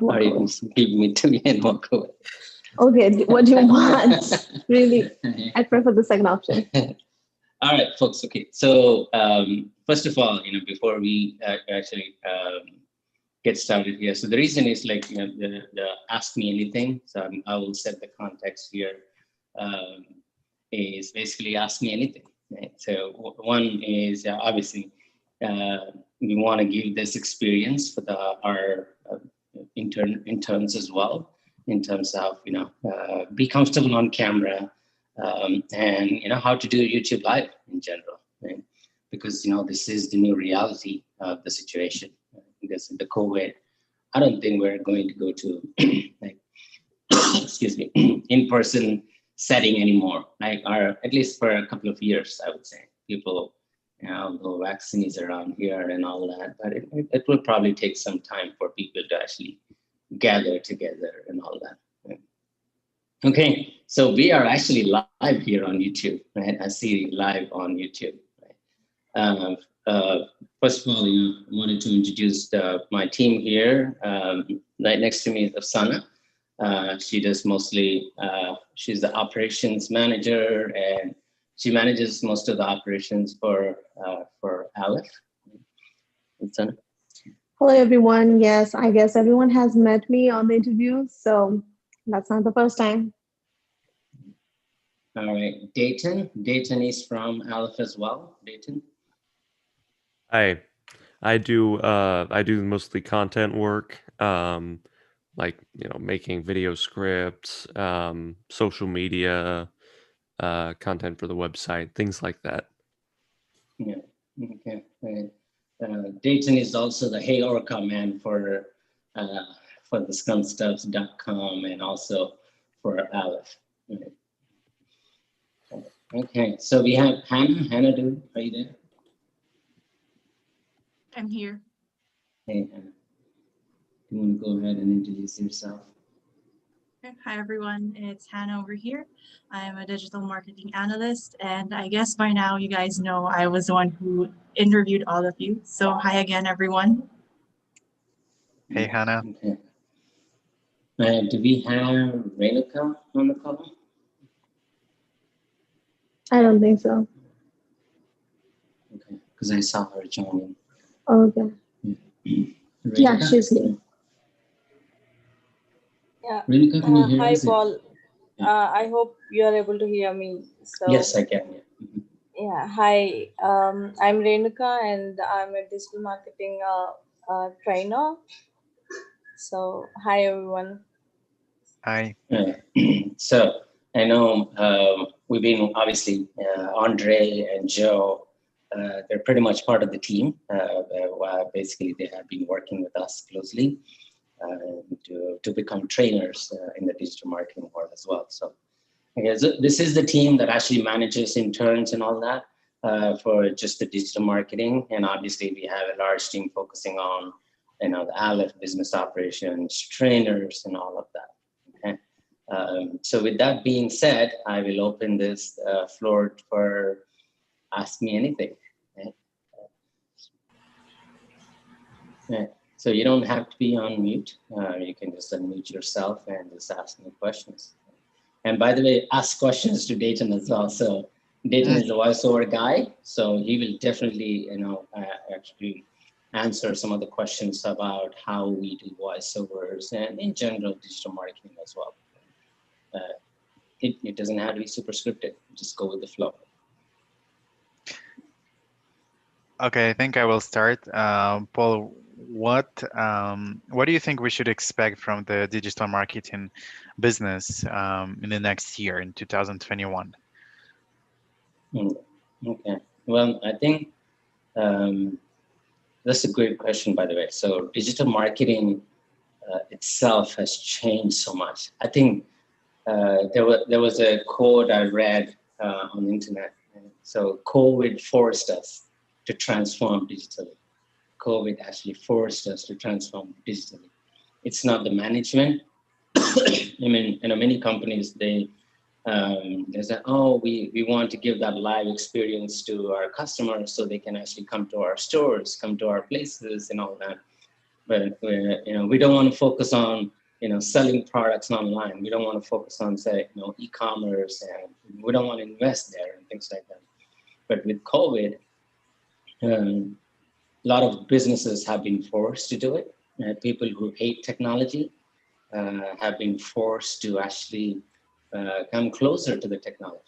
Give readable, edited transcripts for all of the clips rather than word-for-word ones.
Or you can give me to me and walk away. Okay, what do you want? Really, I prefer the second option. All right, folks. Okay, so first of all, before we actually get started here, so the reason is like the ask me anything. So I will set the context here. Is basically ask me anything. Right? So one is obviously we want to give this experience for our interns as well, in terms of be comfortable on camera, and how to do YouTube live in general, right? Because this is the new reality of the situation. Because of the COVID, I don't think we're going to go to like excuse me, in-person setting anymore, like, or at least for a couple of years, I would say. People, the vaccine is around here and all that, but it will probably take some time for people to actually gather together and all that. Right? Okay, so we are actually live here on YouTube, right? I see live on YouTube. Right? First of all, I wanted to introduce my team here. Right next to me is Afsana. She does mostly, she's the operations manager, and she manages most of the operations for Aleph. Afsana? Hello, everyone. Yes, I guess everyone has met me on the interview, so that's not the first time. All right, Dayton. Dayton is from Aleph as well. Dayton. Hi, I do mostly content work, like making video scripts, social media, content for the website, things like that. Yeah. Okay. Right. Dayton is also the Hey Orca man for the scumstuffs.com and also for Aleph. Right. Okay, so we have Hannah. Hannah, are you there? I'm here. Hey, Hannah. You want to go ahead and introduce yourself? Okay. Hi, everyone. It's Hannah over here. I'm a digital marketing analyst, and I guess by now you guys know I was the one who interviewed all of you. So hi again, everyone. Hey, Hannah. Okay. Do we have Renuka on the call? I don't think so. Okay, because I saw her joining. Okay. Yeah, she's here. Yeah. Renuka, can you hear Hi, us? Paul. I hope you are able to hear me. So, Yes, I can. Yeah. Yeah. Hi. I'm Renuka, and I'm a digital marketing trainer. So, hi, everyone. Hi. So I know we've been obviously Andre and Joe. They're pretty much part of the team. Basically, they have been working with us closely to become trainers in the digital marketing world as well. So, this is the team that actually manages interns and all that for just the digital marketing. And obviously, we have a large team focusing on the Aleph business operations, trainers, and all of that. Okay. So with that being said, I will open this floor for Ask Me Anything. Okay. Yeah. So you don't have to be on mute. You can just unmute yourself and just ask me questions. And by the way, ask questions to Dayton as well. So Dayton is a voiceover guy, so he will definitely, actually answer some of the questions about how we do voiceovers and in general digital marketing as well. It doesn't have to be super scripted. Just go with the flow. Okay, I think I will start. Paul, what do you think we should expect from the digital marketing business in the next year, in 2021? Okay. Well, I think that's a great question, by the way. So digital marketing itself has changed so much. I think there was a quote I read on the internet. So COVID forced us to transform digitally. COVID actually forced us to transform digitally. It's not the management. I mean, many companies, they say, oh, we want to give that live experience to our customers so they can actually come to our stores, come to our places and all that. but we don't want to focus on selling products online. We don't want to focus on, say, e-commerce, and we don't want to invest there and things like that. But with COVID, a lot of businesses have been forced to do it. People who hate technology have been forced to actually come closer to the technology.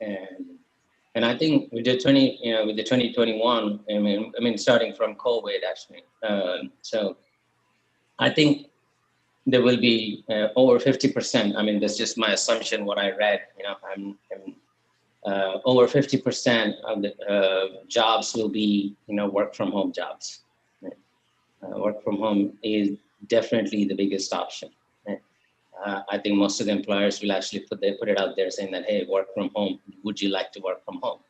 And I think with the 2021, I mean, starting from COVID actually. So I think there will be over 50%. I mean, that's just my assumption. What I read, over 50% of the jobs will be, work from home jobs. Work from home is definitely the biggest option. I think most of the employers will actually put it out there saying that, hey, work from home. Would you like to work from home?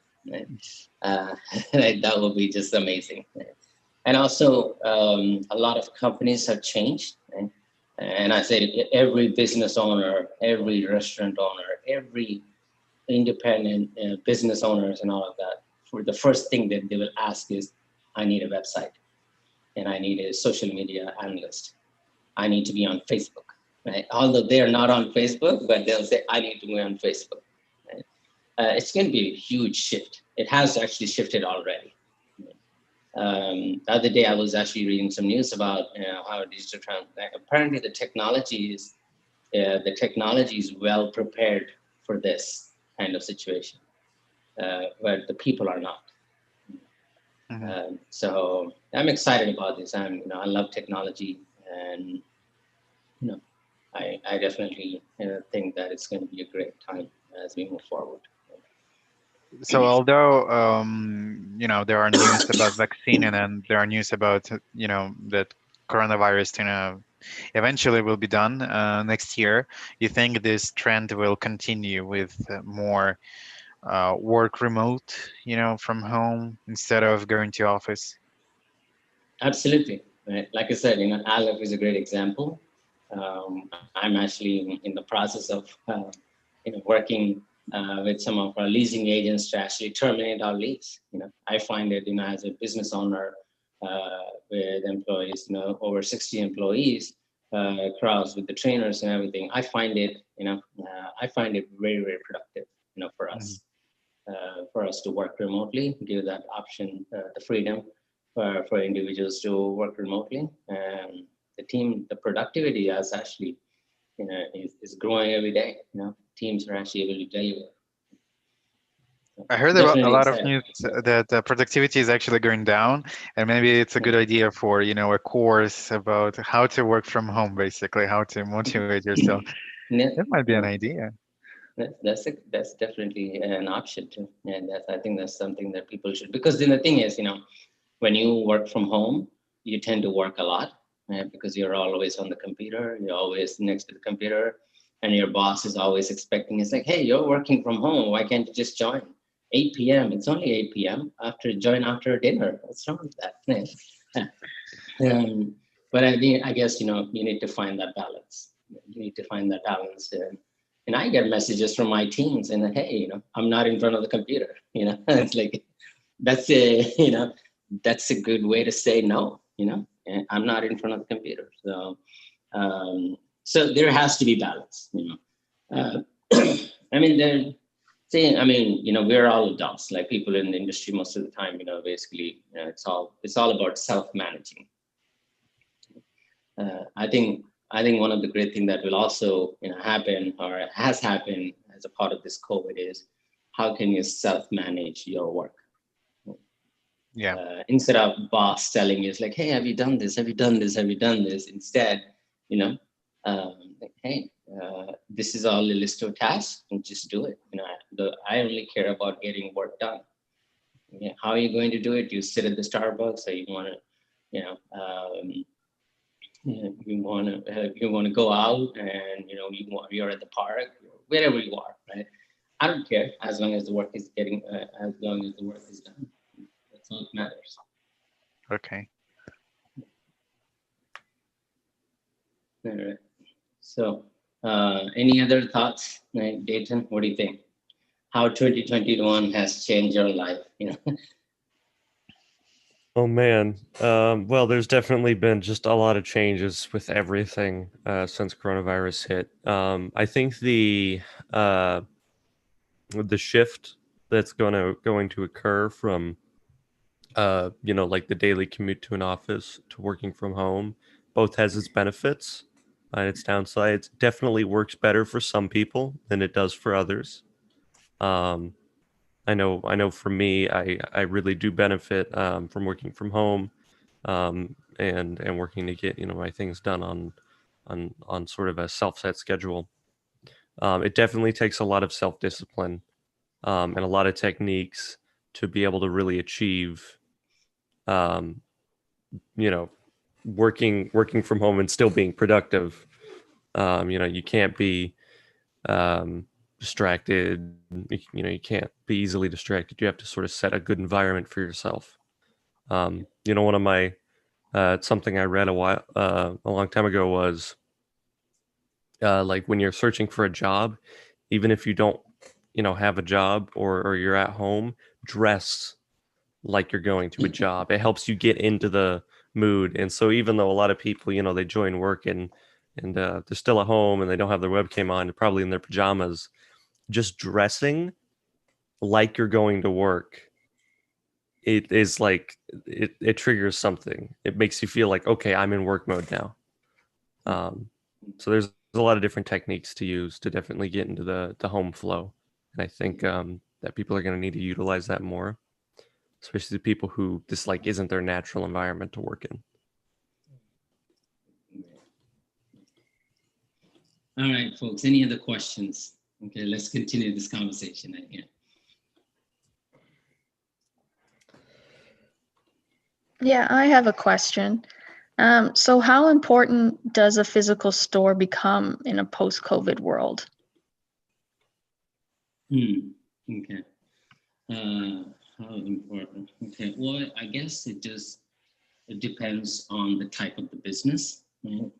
That would be just amazing. And also, a lot of companies have changed. And I say every business owner, every restaurant owner, every independent business owners and all of that, for the first thing that they will ask is, I need a website and I need a social media analyst. I need to be on Facebook. Right? Although they're not on Facebook, but they'll say, I need to be on Facebook. Right? It's going to be a huge shift. It has actually shifted already. The other day, I was actually reading some news about how digital apparently the technology is well prepared for this kind of situation, but the people are not. So I'm excited about this. I love technology, and I definitely think that it's going to be a great time as we move forward. So although there are news about vaccine, and then there are news about that coronavirus eventually will be done next year, you think this trend will continue with more work remote, from home instead of going to office? Absolutely. Right. Like I said, Aleph is a great example. I'm actually in the process of working with some of our leasing agents to actually terminate our lease. I find it, as a business owner with employees, over 60 employees across with the trainers and everything. I find it, very, very productive, for us, to work remotely, give that option, the freedom for individuals to work remotely. And the productivity is actually, is growing every day. Teams are actually able to deliver. I heard about a lot of news that productivity is actually going down, and maybe it's a good idea for a course about how to work from home, basically how to motivate yourself. That might be an idea. That's definitely an option too, and I think that's something that people should, because then the thing is, when you work from home, you tend to work a lot, right? Because you're always on the computer, you're always next to the computer, and your boss is always expecting. It's like, hey, you're working from home. Why can't you just join? 8 p.m. It's only 8 p.m. Join after dinner. What's wrong with that? But I guess you need to find that balance. You need to find that balance. And I get messages from my teams and hey, I'm not in front of the computer. It's like that's a good way to say no. I'm not in front of the computer. So so there has to be balance. We're all adults, like people in the industry most of the time. Basically, it's all about self-managing. I think one of the great things that will also happen or has happened as a part of this COVID is how can you self-manage your work? Yeah. Instead of boss telling you, it's like, hey, have you done this? Have you done this? Have you done this? Instead, hey, this is all a list of tasks, and just do it. I only care about getting work done. How are you going to do it? You sit at the Starbucks, or you want to, you want to go out, and you're at the park, wherever you are, right? I don't care as long as the work is done. That's all that matters. Okay. All right. So, any other thoughts, Dayton? What do you think? How 2021 has changed your life? Oh man. Well, there's definitely been just a lot of changes with everything since coronavirus hit. I think uh, the shift that's going to occur from like the daily commute to an office to working from home, both has its benefits and its downsides. Definitely works better for some people than it does for others. Um, I know for me, I really do benefit from working from home, and working to get my things done on sort of a self-set schedule. It definitely takes a lot of self-discipline, and a lot of techniques to be able to really achieve, um, you know, working from home and still being productive. You can't be distracted. You can't be easily distracted. You have to sort of set a good environment for yourself. One of my something I read a long time ago was like when you're searching for a job, even if you don't, have a job or you're at home, dress like you're going to a job. It helps you get into the mood. And so even though a lot of people, they join work and they're still at home and they don't have their webcam on, they're probably in their pajamas, just dressing like you're going to work, it is like it triggers something. It makes you feel like, okay, I'm in work mode now. So there's a lot of different techniques to use to definitely get into the home flow. And I think that people are going to need to utilize that more, especially the people who this like isn't their natural environment to work in. All right, folks, any other questions? Okay, let's continue this conversation again. Yeah, I have a question. So how important does a physical store become in a post-COVID world? Okay. How important? Okay. Well, I guess it depends on the type of the business. Right?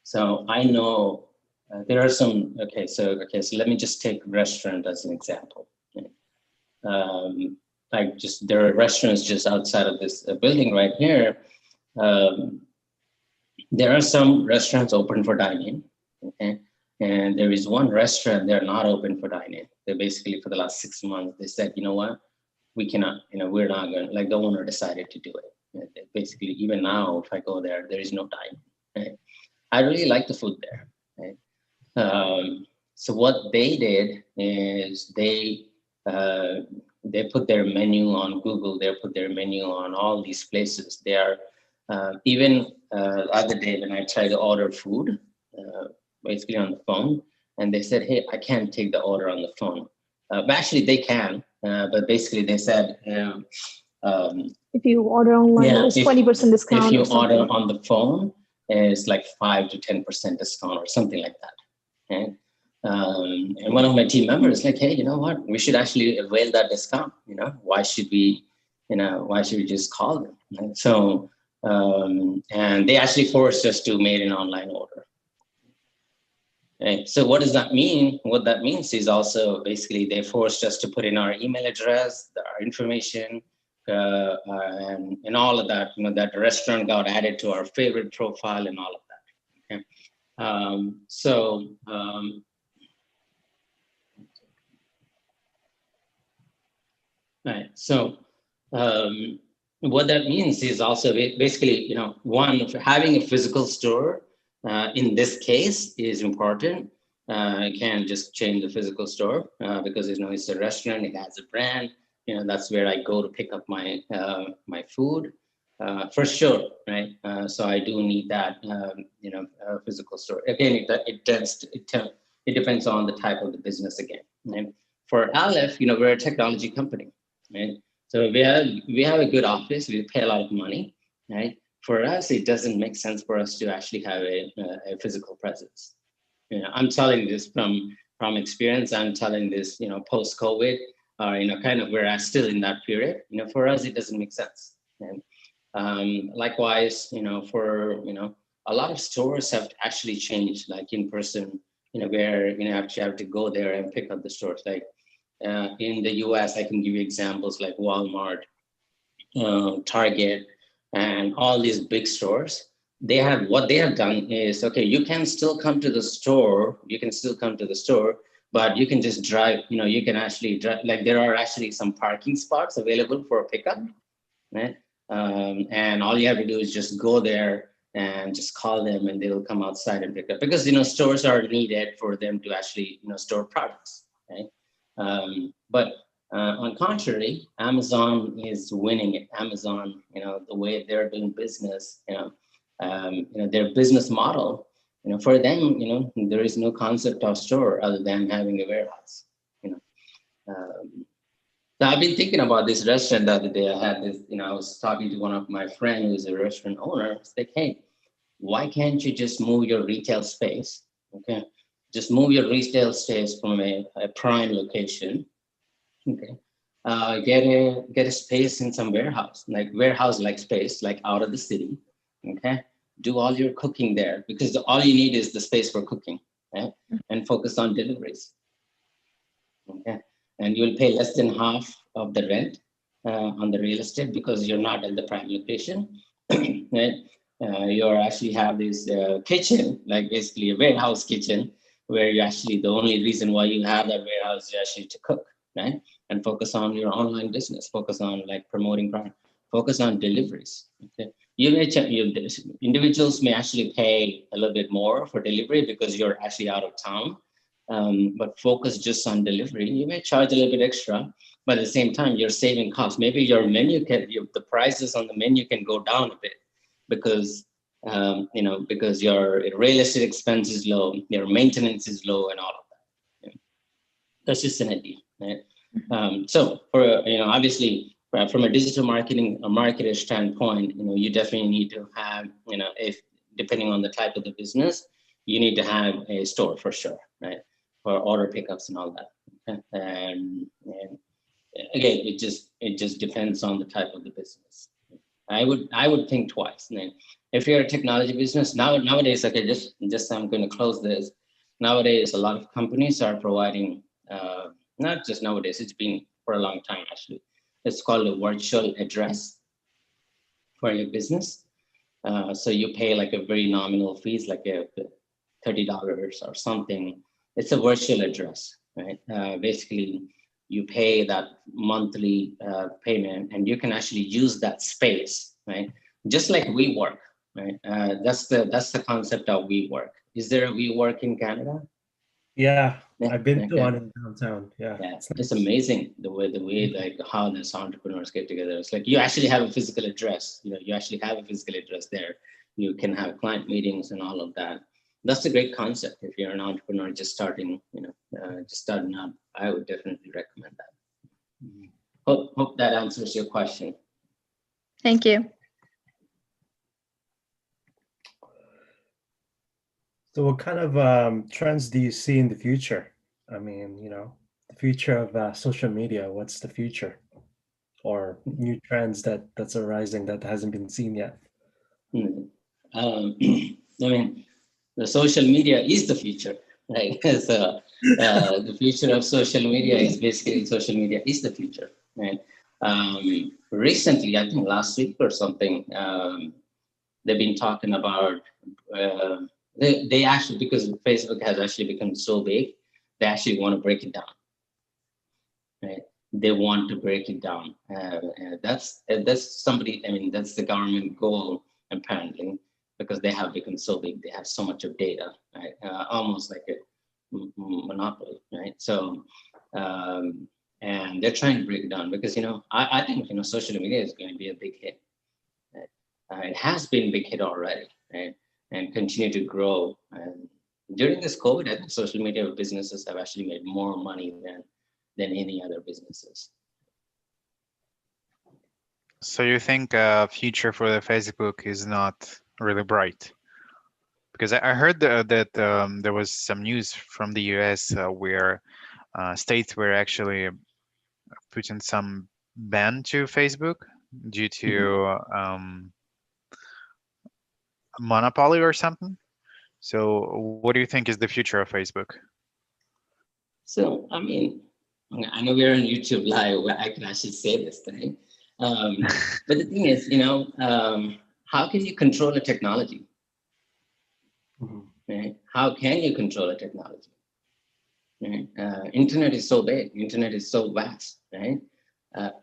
So I know there are some. So let me just take restaurant as an example. Okay? There are restaurants just outside of this building right here. There are some restaurants open for dining, okay? And there is one restaurant, they're not open for dining. They basically, for the last 6 months, they said, you know what, we cannot, we're not going, like the owner decided to do it. Basically, even now, if I go there, there is no dining, right? I really like the food there, right? So what they did is they put their menu on Google, they put their menu on all these places. They are, even the other day when I tried to order food, basically on the phone, and they said, hey, I can't take the order on the phone. But actually they can, but basically they said, if you order online, it's 20% discount. If you order on the phone, it's like 5 to 10% discount or something like that. Okay? And one of my team members like, hey, you know what? We should actually avail that discount. Why should we just call them? Right? So, and they actually forced us to make an online order. Right? So what does that mean? What that means is also basically they forced us to put in our email address, our information, and all of that. That restaurant got added to our favorite profile and all of that. Okay. Right. So what that means is also basically, one, having a physical store in this case is important. You can't just change the physical store because it's a restaurant, it has a brand. That's where I go to pick up my my food for sure, right? So I do need that, physical store. Again, it depends on the type of the business again. Right? For Aleph, we're a technology company, right? So we have a good office. We pay a lot of money, right? For us, it doesn't make sense for us to actually have a physical presence. I'm telling this from experience. I'm telling this, post COVID, kind of we're still in that period. For us, it doesn't make sense. And likewise, for a lot of stores have actually changed, like in person, where you have to go there and pick up the stores. Like in the US, I can give you examples like Walmart, Target, and all these big stores, what they have done is, okay, you can still come to the store, but you can just drive, you can actually drive, like there are actually some parking spots available for pickup, right? And all you have to do is just go there and just call them and they'll come outside and pick up, because, stores are needed for them to actually, store products, right? But on contrary, Amazon is winning it. Amazon, the way they're doing business, their business model, for them, there is no concept of store other than having a warehouse. So I've been thinking about this restaurant the other day. I had this, I was talking to one of my friends who's a restaurant owner. It's like, hey, why can't you just move your retail space? Okay, just move your retail space from a prime location. Okay, get a space in some warehouse like space, like out of the city. Okay, do all your cooking there, because all you need is the space for cooking, right? And focus on deliveries. Okay, and you'll pay less than half of the rent on the real estate, because you're not in the prime location, right? You actually have this kitchen, like basically a warehouse kitchen, where you actually, the only reason why you have that warehouse is actually to cook, right? And focus on your online business, focus on like promoting product, focus on deliveries. Okay, individuals may actually pay a little bit more for delivery because you're actually out of town, but focus just on delivery. You may charge a little bit extra, but at the same time, you're saving costs. Maybe your menu the prices on the menu can go down a bit, because because your real estate expense is low, your maintenance is low, and all of that. That's just an idea, right? So for obviously from a digital marketing or marketer standpoint, you definitely need to have, if depending on the type of the business, you need to have a store for sure, right? For order pickups and all that. Okay? And again, it just depends on the type of the business. I would think twice. And if you're a technology business nowadays, okay, just I'm going to close this. Nowadays, a lot of companies are providing, not just nowadays, it's been for a long time actually. It's called a virtual address for your business. So you pay like a very nominal fees, like a $30 or something. It's a virtual address, right? Basically, you pay that monthly payment, and you can actually use that space, right? Just like WeWork, right? That's the concept of WeWork. Is there a WeWork in Canada? Yeah, I've been to one in downtown. Yeah, it's amazing the way like how these entrepreneurs get together. It's like you actually have a physical address. You actually have a physical address there. You can have client meetings and all of that. That's a great concept. If you're an entrepreneur just starting, just starting up, I would definitely recommend that. Hope that answers your question. Thank you. So what kind of trends do you see in the future? I mean, the future of social media, what's the future? Or new trends that's arising that hasn't been seen yet? I mean, the social media is the future, right? So the future of social media is basically social media is the future, right? Recently, I think last week or something, they've been talking about, they actually, because Facebook has actually become so big, they actually want to break it down, right? They want to break it down. That's somebody, I mean, that's the government goal, apparently, because they have become so big, they have so much of data, right? Almost like a monopoly, right? So, and they're trying to break it down because, I think, social media is going to be a big hit. Right? It has been a big hit already, right? And continue to grow. And during this COVID, I think social media businesses have actually made more money than any other businesses. So you think future for the Facebook is not really bright? Because I heard that there was some news from the US where states were actually putting some ban to Facebook due to monopoly or something. So what do you think is the future of Facebook? So, I mean, I know we're on YouTube Live where I can actually say this thing. But the thing is, how can you control a technology? Right? How can you control a technology? Right? Internet is so big. Internet is so vast. Right?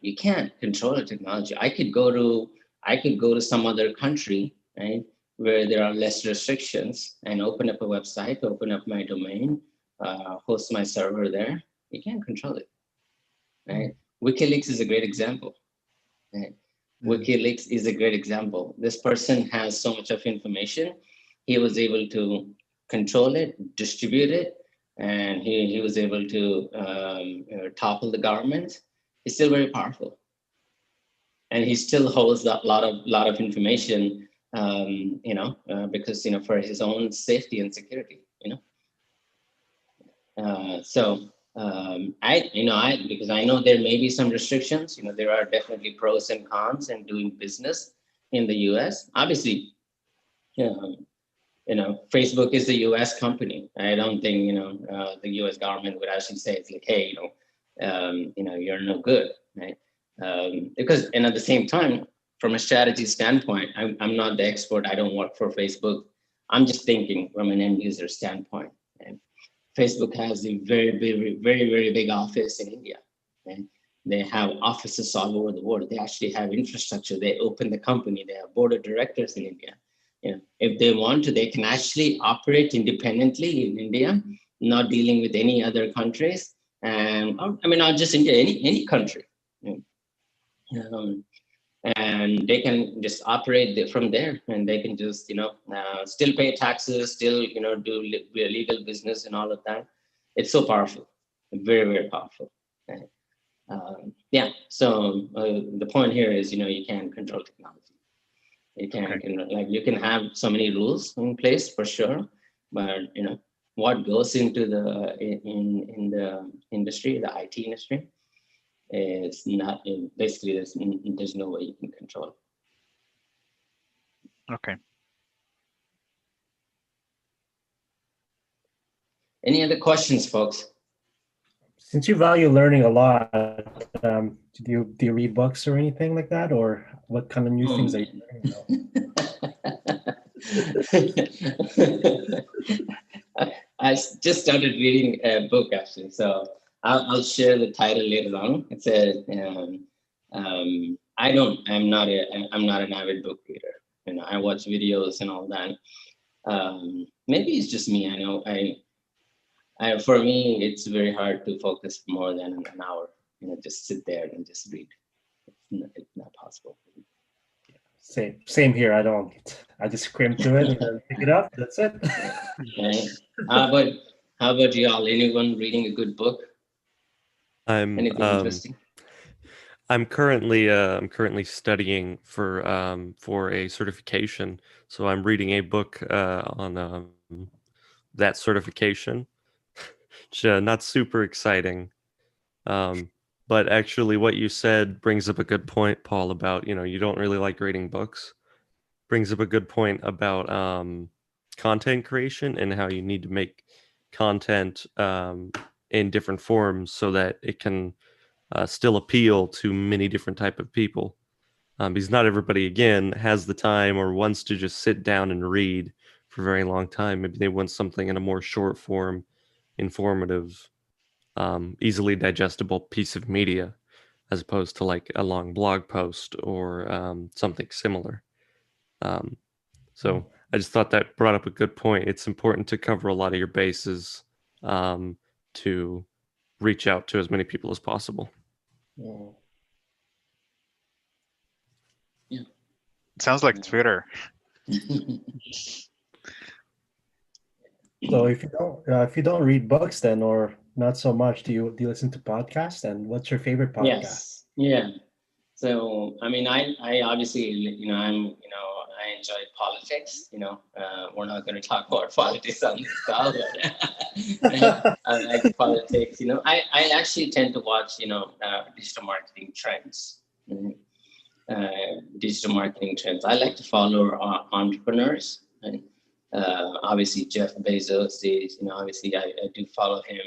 You can't control a technology. I could go to some other country, right, where there are less restrictions, and open up a website, open up my domain, host my server there. You can't control it. Right? WikiLeaks is a great example. Right? WikiLeaks is a great example. This person has so much of information. He was able to control it, distribute it, and he was able to topple the government. He's still very powerful, and he still holds a lot of information, because for his own safety and security. Because I know there may be some restrictions. There are definitely pros and cons in doing business in the U.S. Obviously, Facebook is a U.S. company. I don't think the U.S. government would actually say it's like, hey, you're no good, right? And at the same time, from a strategy standpoint, I'm not the expert. I don't work for Facebook. I'm just thinking from an end user standpoint. Right? Facebook has a very, very, very, very big office in India. Right? They have offices all over the world. They actually have infrastructure. They open the company. They have board of directors in India. If they want to, they can actually operate independently in India, not dealing with any other countries. And not just India, any country. And they can just operate from there, and they can just still pay taxes, still do legal business and all of that. It's so powerful, very, very powerful. Right? So the point here is you can't control technology. You you can have so many rules in place for sure, but what goes into the in the industry, the IT industry, is not basically there's no way you can control it. Okay. Any other questions, folks? Since you value learning a lot, do you read books or anything like that, or what kind of new things are you learning about? I just started reading a book actually, so I'll share the title later on. It says, I'm not an avid book reader. I watch videos and all that. Maybe it's just me. I know for me, it's very hard to focus more than an hour. Just sit there and just read. It's not possible. Same here. I just skim through it and then pick it up. That's it. Okay. How about y'all? Anyone reading a good book? Anything interesting? I'm currently studying for a certification. So I'm reading a book on that certification. Which, not super exciting. But actually what you said brings up a good point, Paul, about, you don't really like reading books. Brings up a good point about content creation and how you need to make content in different forms so that it can still appeal to many different type of people. Because not everybody, again, has the time or wants to just sit down and read for a very long time. Maybe they want something in a more short form, informative, easily digestible piece of media, as opposed to like a long blog post or something similar. So I just thought that brought up a good point. It's important to cover a lot of your bases to reach out to as many people as possible. Yeah. Sounds like Twitter. So if you don't read books then, or not so much, do you listen to podcasts? And what's your favorite podcast? Yes. Yeah. So I obviously I enjoy politics. We're not going to talk about politics on this call, but I like politics. I actually tend to watch digital marketing trends. Digital marketing trends. I like to follow entrepreneurs. Right? Obviously, Jeff Bezos is. Obviously, I do follow him.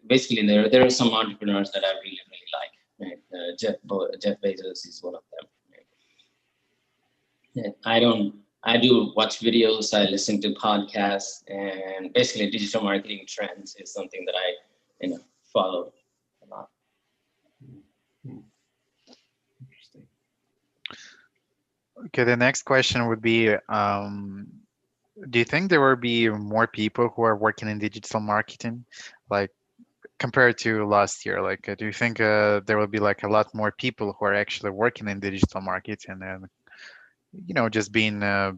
Basically, there are some entrepreneurs that I really like. Right? Jeff Bezos is one of them. Yeah, I do watch videos, I listen to podcasts, and basically digital marketing trends is something that I follow a lot. Interesting. Okay, the next question would be, do you think there will be more people who are working in digital marketing, like compared to last year? Like, do you think there will be like a lot more people who are actually working in digital marketing and, just being, I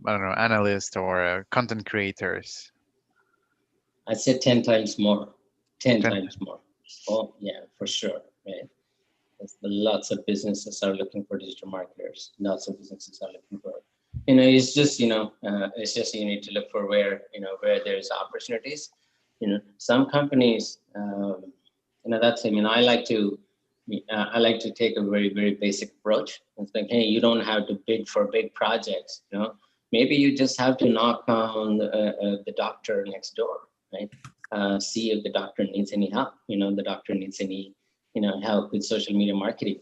don't know, analysts or content creators? I'd say 10 times more. 10 10 times more. Oh, yeah, for sure. Right. Lots of businesses are looking for digital marketers. Lots of businesses are looking for, it's just, it's just you need to look for where there's opportunities. Some companies, I like to take a very, very basic approach. It's like, hey, you don't have to bid for big projects. Maybe you just have to knock on the doctor next door, right? See if the doctor needs any help. The doctor needs any help with social media marketing.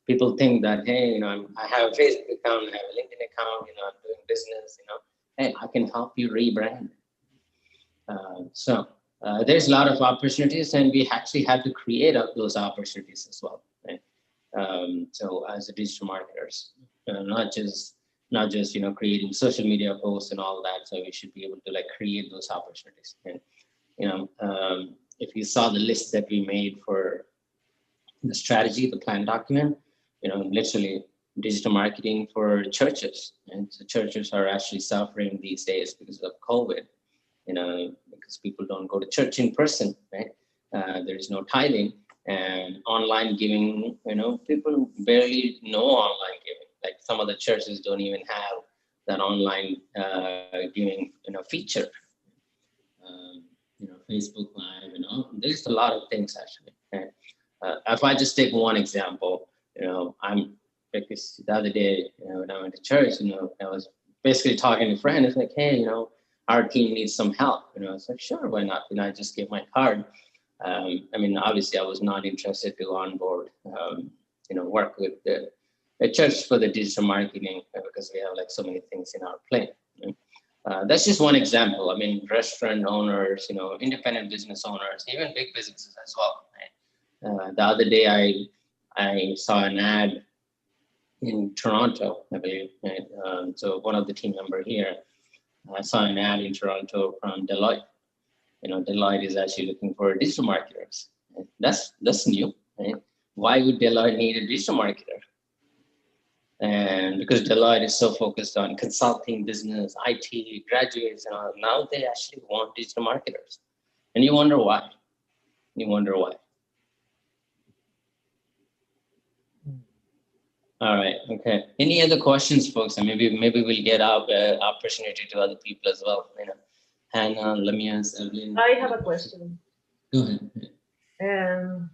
People think that, hey, I have a Facebook account, I have a LinkedIn account, I'm doing business, hey, I can help you rebrand. So there's a lot of opportunities, and we actually have to create those opportunities as well. Right? So as a digital marketers, not just creating social media posts and all that. So we should be able to create those opportunities. And if you saw the list that we made for the strategy, the plan document, literally digital marketing for churches. And so churches are actually suffering these days because of COVID, because people don't go to church in person, right? There is no tithing, and online giving, people barely know online giving. Like some of the churches don't even have that online giving, feature. Facebook Live, there's a lot of things actually. Right? If I just take one example, because the other day, when I went to church, I was basically talking to a friend. It's like, hey, our team needs some help. It's like, sure, why not? I just gave my card. Obviously, I was not interested to onboard, work with the church for the digital marketing because we have so many things in our plate. That's just one example. Restaurant owners, independent business owners, even big businesses as well. Right? The other day, I saw an ad in Toronto, I believe. Right? So one of the team member here, I saw an ad in Toronto from Deloitte. Deloitte is actually looking for digital marketers. Right? That's new. Right? Why would Deloitte need a digital marketer? And because Deloitte is so focused on consulting, business, IT, graduates, and all, now they actually want digital marketers. And you wonder why. All right. Okay. Any other questions, folks? And maybe we'll get opportunity to other people as well. Hannah, let me ask Evelyn. I have a question. Go ahead.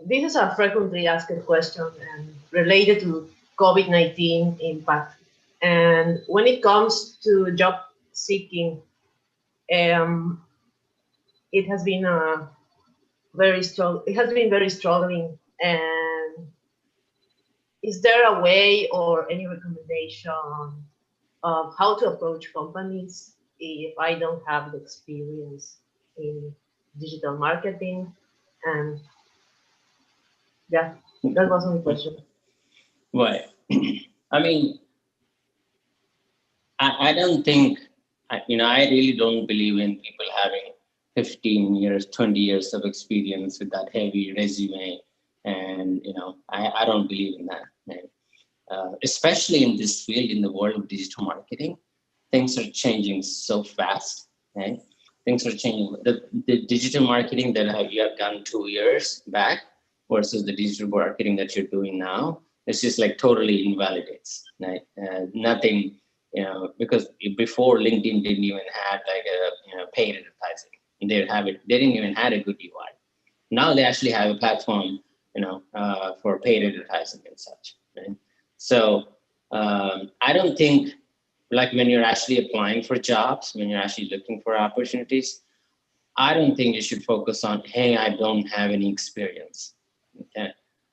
This is a frequently asked question and related to COVID-19 impact. And when it comes to job seeking, it has been very struggling. And is there a way or any recommendation of how to approach companies if I don't have the experience in digital marketing? And yeah, that was my question. Right. I don't think, I really don't believe in people having 15 years, 20 years of experience with that heavy resume. And, I don't believe in that. Right? Especially in this field, in the world of digital marketing, things are changing so fast. Right? Things are changing. The digital marketing that you have done 2 years back versus the digital marketing that you're doing now, it's just totally invalidates. Right? Nothing, because before LinkedIn didn't even have paid advertising. They didn't even have a good UI. Now they actually have a platform, for paid advertising and such. Right? So I don't think, when you're actually applying for jobs, when you're actually looking for opportunities, I don't think you should focus on, hey, I don't have any experience. Okay.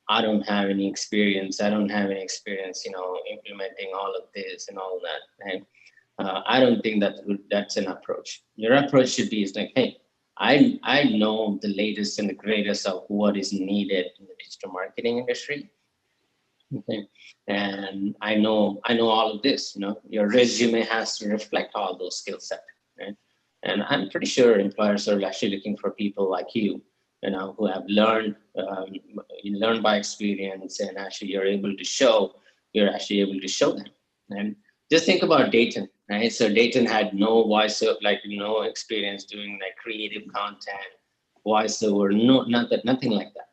I don't have any experience. I don't have any experience, implementing all of this and all that. And I don't think that's an approach. Your approach should be is like, hey, I know the latest and the greatest of what is needed in the digital marketing industry. Okay. And I know all of this, your resume has to reflect all those skill sets. Right? And I'm pretty sure employers are actually looking for people like you, who have learned by experience, and actually you're actually able to show them. And just think about Dayton, right? So Dayton had no no experience doing like creative content, voiceover, nothing like that.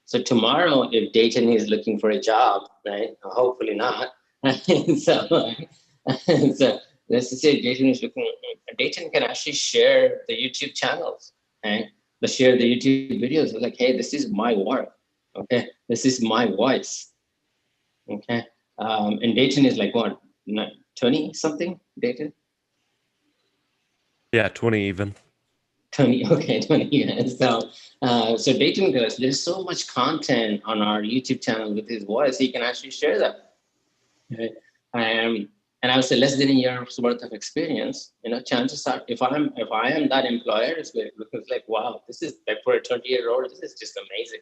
So tomorrow, if Dayton is looking for a job, right? Hopefully not. so let's just say Dayton can actually share the YouTube channels, right? But share the YouTube videos. It's like, hey, this is my work. Okay, this is my voice. Okay, and Dayton is like what, 20 something? Dayton? Yeah, 20 even. 20, okay, 20 years. So Dayton goes, there's so much content on our YouTube channel with his voice, he can actually share that. Right? And I would say less than a year's worth of experience, chances are, if I am that employer, it's like, wow, this is like for a 20-year-old, this is just amazing.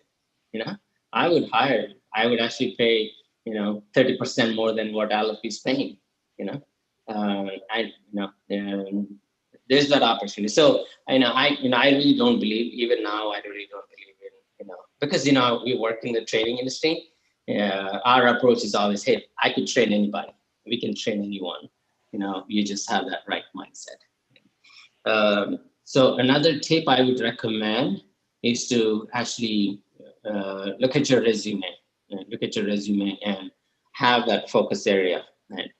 I would actually pay, 30% more than what Aleph is paying, there's that opportunity. So I really don't believe, even now, I really don't believe in, because, we work in the training industry. Our approach is always, hey, I could train anybody. We can train anyone. You just have that right mindset. So another tip I would recommend is to actually look at your resume. And have that focus area. Right?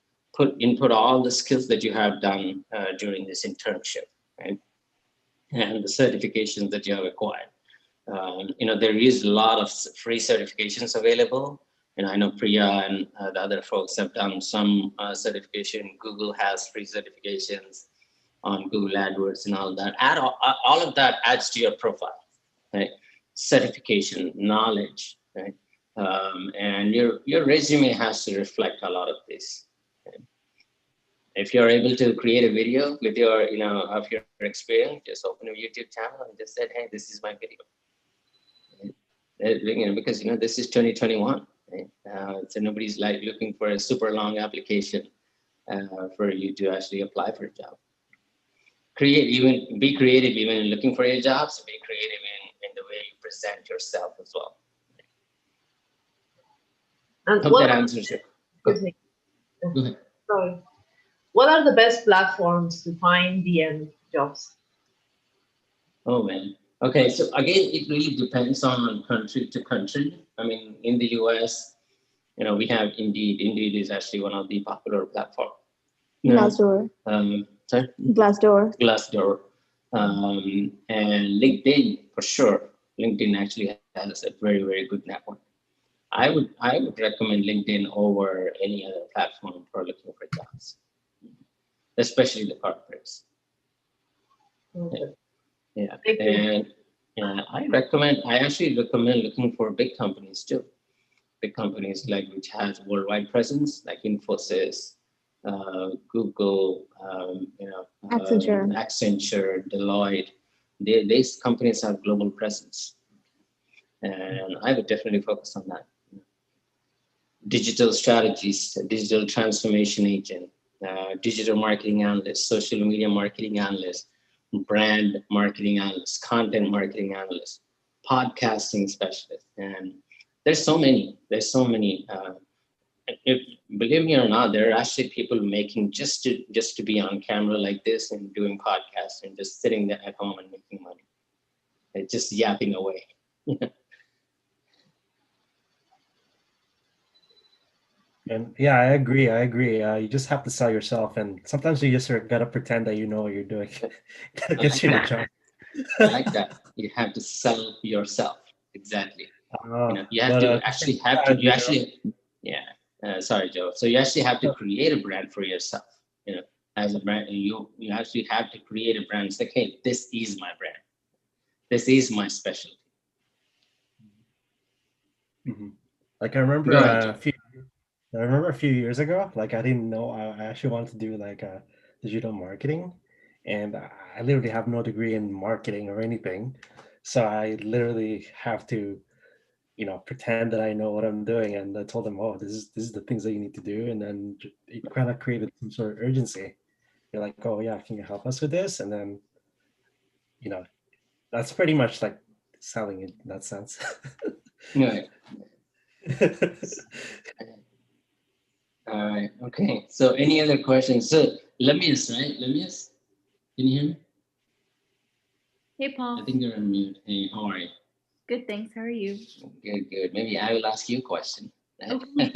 Input all the skills that you have done during this internship, right? And the certifications that you have acquired. There is a lot of free certifications available. And I know Priya and the other folks have done some certification. Google has free certifications on Google AdWords and all that. All of that adds to your profile, right? Certification, knowledge, right? And your resume has to reflect a lot of this. Okay? If you're able to create a video with your, of your experience, just open a YouTube channel and just say, hey, this is my video. Because this is 2021. Right? So nobody's like looking for a super long application for you to actually apply for a job. Be creative even in looking for your jobs. Be creative in the way you present yourself as well. And Hope that answers it. Excuse me. Sorry. What are the best platforms to find DM jobs? Oh man. Okay, so again, it really depends on country to country. I mean, in the US, we have Indeed. Indeed is actually one of the popular platforms. Glassdoor. Sorry? Glassdoor. And LinkedIn, for sure. LinkedIn actually has a very, very good network. I would recommend LinkedIn over any other platform for looking for jobs, especially the corporates. Okay. Yeah. Thank you. And I actually recommend looking for big companies too. Big companies which has worldwide presence, like Infosys, Google, Accenture, Deloitte. These companies have global presence. And I would definitely focus on that. Digital strategies, digital transformation agent, digital marketing analyst, social media marketing analyst, brand marketing analyst, content marketing analyst, podcasting specialist. And there's so many. Believe me or not, there are actually people making just to be on camera like this and doing podcasts and just sitting there at home and making money. It's just yapping away. And yeah, I agree. You just have to sell yourself, and sometimes you just gotta pretend that you know what you're doing. That gets you the job. I like that. You have to sell yourself. Exactly. You have to actually sorry, Joe. So you actually have to create a brand for yourself. As a brand, you actually have to create a brand. It's like, hey, this is my brand. This is my specialty. Mhm. Like I remember Go ahead, a few. I remember a few years ago, like I didn't know I actually wanted to do like digital marketing, and I literally have no degree in marketing or anything, so I literally have to, pretend that I know what I'm doing. And I told them, oh, this is the things that you need to do, and then it kind of created some sort of urgency. You're like, oh yeah, can you help us with this? And then, you know, that's pretty much like selling in that sense. Right. All right. Okay. So any other questions? So let me just, right? Let me just, can you hear me? Hey, Paul. I think you're on mute. Hey, how are you? Good, thanks. How are you? Good, good. Maybe I will ask you a question. Okay.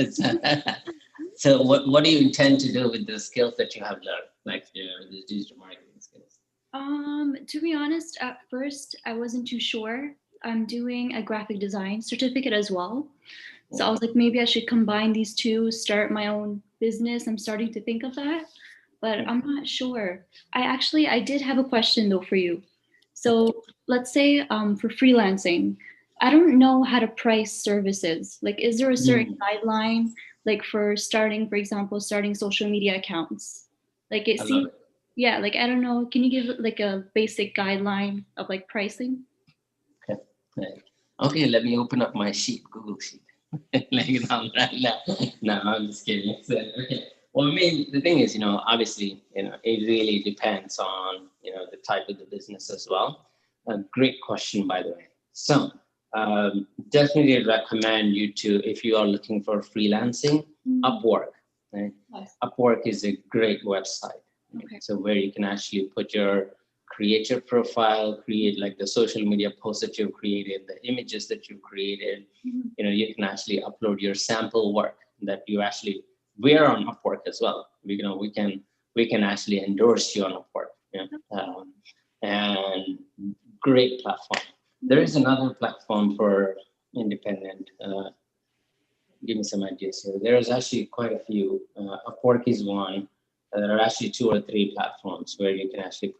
So what do you intend to do with the skills that you have learned, like the digital marketing skills? To be honest, at first I wasn't too sure. I'm doing a graphic design certificate as well. So I was like, maybe I should combine these two, start my own business. I'm starting to think of that, but I'm not sure. I did have a question though for you. So let's say for freelancing, I don't know how to price services. Like, is there a certain guideline, like for starting, for example, starting social media accounts? Like it I love seems, it. yeah, like I don't know. Can you give like a basic guideline of like pricing? Okay. Right. Okay, let me open up my sheet, Google Sheet. Like right now. No, I'm just kidding. So, okay. Well, I mean, the thing is, obviously, it really depends on, the type of the business as well. A great question, by the way. So, definitely recommend you to, if you are looking for freelancing, Upwork. Right? Nice. Upwork is a great website. Okay. So where you can actually create your profile, create like the social media posts that you've created, the images that you've created. You can actually upload your sample work that you actually, we're on Upwork as well. We can actually endorse you on Upwork. And great platform. There is another platform for independent. Give me some ideas here. There's actually quite a few. Upwork is one. There are actually 2 or 3 platforms where you can actually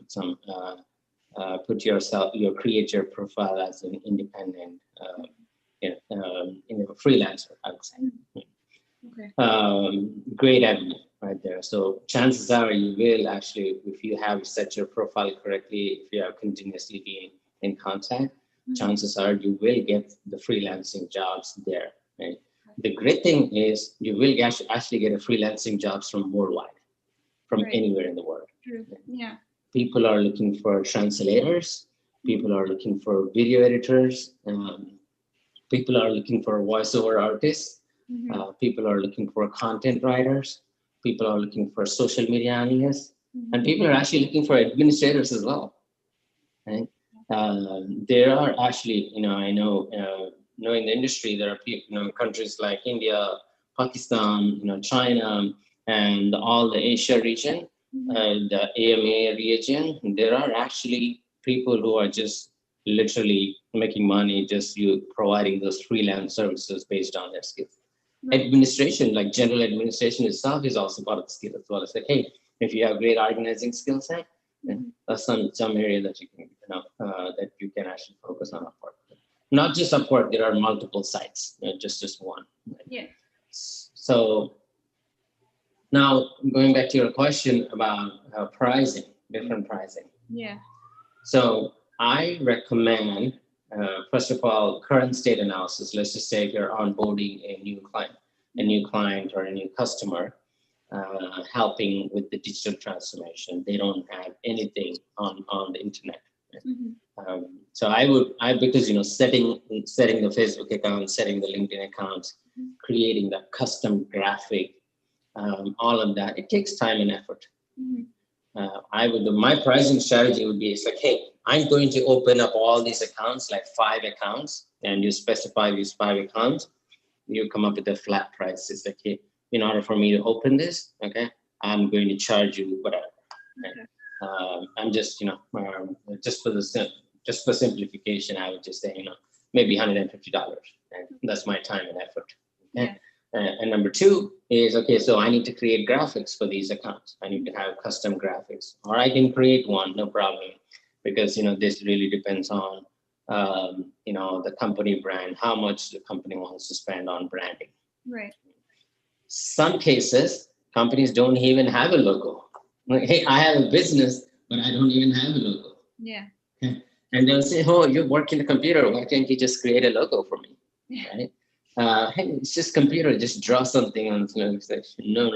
create your profile as an independent, freelancer, I would say. Okay. Great avenue right there. So chances are you will actually, if you have set your profile correctly, if you are continuously being in contact, chances are you will get the freelancing jobs there. Right? The great thing is you will actually get a freelancing jobs from worldwide, from anywhere in the world. True. Yeah. People are looking for translators. People are looking for video editors. People are looking for voiceover artists. People are looking for content writers. People are looking for social media analysts. And people are actually looking for administrators as well. Right? There are actually, I know in the industry, there are people, countries like India, Pakistan, China, and all the Asia region, the AMA region. There are actually people who are just literally making money, just you providing those freelance services based on their skills. Administration, like general administration itself, is also part of the skill as well. It's like, hey, if you have great organizing skill set, that's some area that you can actually focus on Upwork. Not just Upwork, there are multiple sites, just one. Right? Yeah. So now going back to your question about pricing, different pricing. Yeah. So I recommend, first of all, current state analysis. Let's just say if you're onboarding a new client or a new customer, helping with the digital transformation. They don't have anything on the internet. So because setting the Facebook account, setting the LinkedIn accounts, creating the custom graphic, all of that, it takes time and effort. My pricing strategy would be, it's like, hey, I'm going to open up all these accounts, like 5 accounts, and you specify these 5 accounts. You come up with a flat price. It's like, hey, in order for me to open this, okay, I'm going to charge you whatever. Right? I'm just, just for simplification, I would just say, maybe $150. And that's my time and effort. Okay? And number 2 is, okay, so I need to create graphics for these accounts. I need to have custom graphics, or I can create one, no problem. Because, this really depends on the company brand, how much the company wants to spend on branding. Right. Some cases, companies don't even have a logo. Like, hey, I have a business, but I don't even have a logo. Yeah. And they'll say, oh, you work in the computer. Why can't you just create a logo for me? Yeah. Right? Hey, it's just computer. Just draw something on the logo section. No.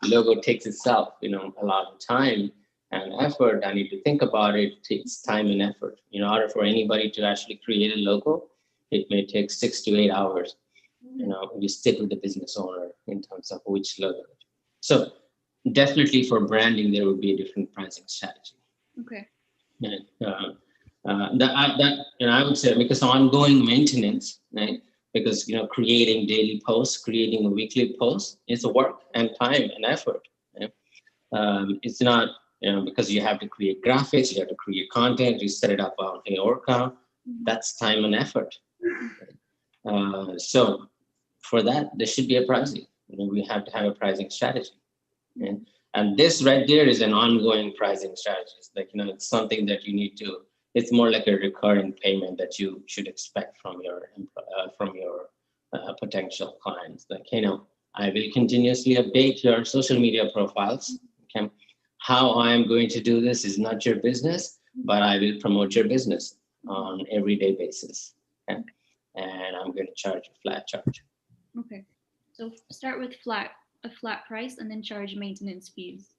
Logo takes itself, a lot of time and effort. I need to think about it. It takes time and effort. In order for anybody to actually create a logo, it may take 6 to 8 hours. You sit with the business owner in terms of which logo. So definitely for branding, there would be a different pricing strategy. Okay. I would say, because ongoing maintenance, right? Because creating daily posts, creating a weekly post, is a work and time and effort. Right? It's not because you have to create graphics, you have to create content, you set it up on a Orca. That's time and effort. So for that, there should be a pricing. We have to have a pricing strategy. Right? And this right there is an ongoing pricing strategy. It's like, it's something that you need to, it's more like a recurring payment that you should expect from your potential clients. Like, I will continuously update your social media profiles. Okay. How I am going to do this is not your business, but I will promote your business on an everyday basis. Okay. And I'm going to charge a flat charge. Okay. So start with a flat price and then charge maintenance fees.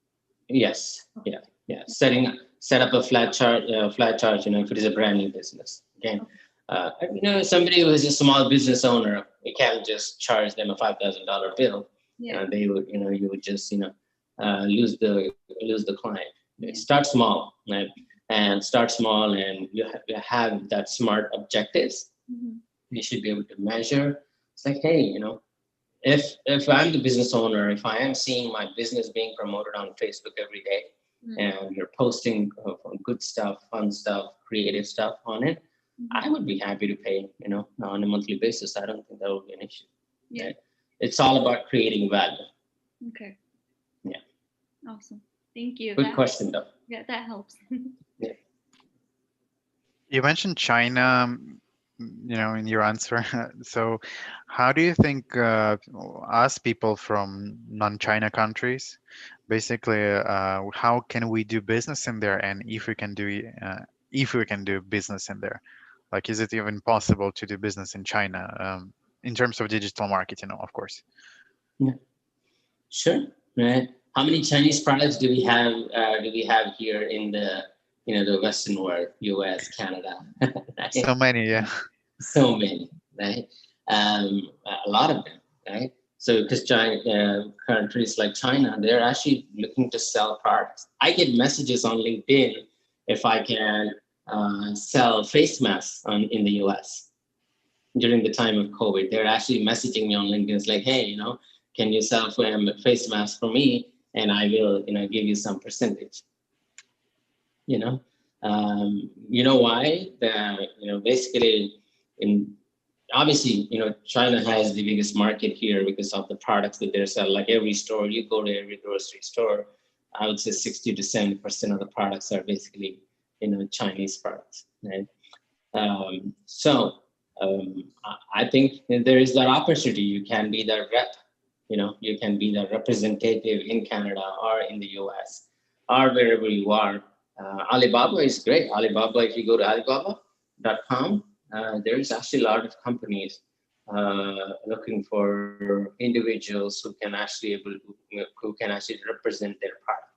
Yes. Okay. Yeah. Set up a flat charge, if it is a brand new business. Okay. Somebody who is a small business owner, you can't just charge them a $5,000 bill. Yeah. They would, you would just, lose the client. Yeah. Start small, right? And start small, and you have that SMART objectives. Mm-hmm. You should be able to measure. It's like, hey, if I'm the business owner, if I am seeing my business being promoted on Facebook every day, and you're posting good stuff, fun stuff, creative stuff on it, I would be happy to pay, on a monthly basis. I don't think that would be an issue. Yeah. Right? It's all about creating value. Okay. Yeah. Awesome. Thank you. Good question, though. Yeah, that helps. Yeah. You mentioned China, in your answer. So how do you think us people from non-China countries, basically, how can we do business in there, and if we can do business in there? Like, is it even possible to do business in China in terms of digital marketing, of course? Yeah. Sure. Right. How many Chinese products do we have here in the Western world, US, Canada? Right? So many, yeah. So many, right? A lot of them, right? So because countries like China, they're actually looking to sell products. I get messages on LinkedIn if I can sell face masks in the US during the time of COVID. They're actually messaging me on LinkedIn. It's like, hey, can you sell face masks for me? And I will, give you some percentage. You know why? Basically, obviously, China has the biggest market here because of the products that they're selling. Like every store, you go to every grocery store, I would say 60 to 70% of the products are basically, Chinese products, right? I think there is that opportunity. You can be the rep, you can be the representative in Canada or in the US or wherever you are. Alibaba is great. Alibaba, if you go to alibaba.com, there is actually a lot of companies looking for individuals who can actually represent their product.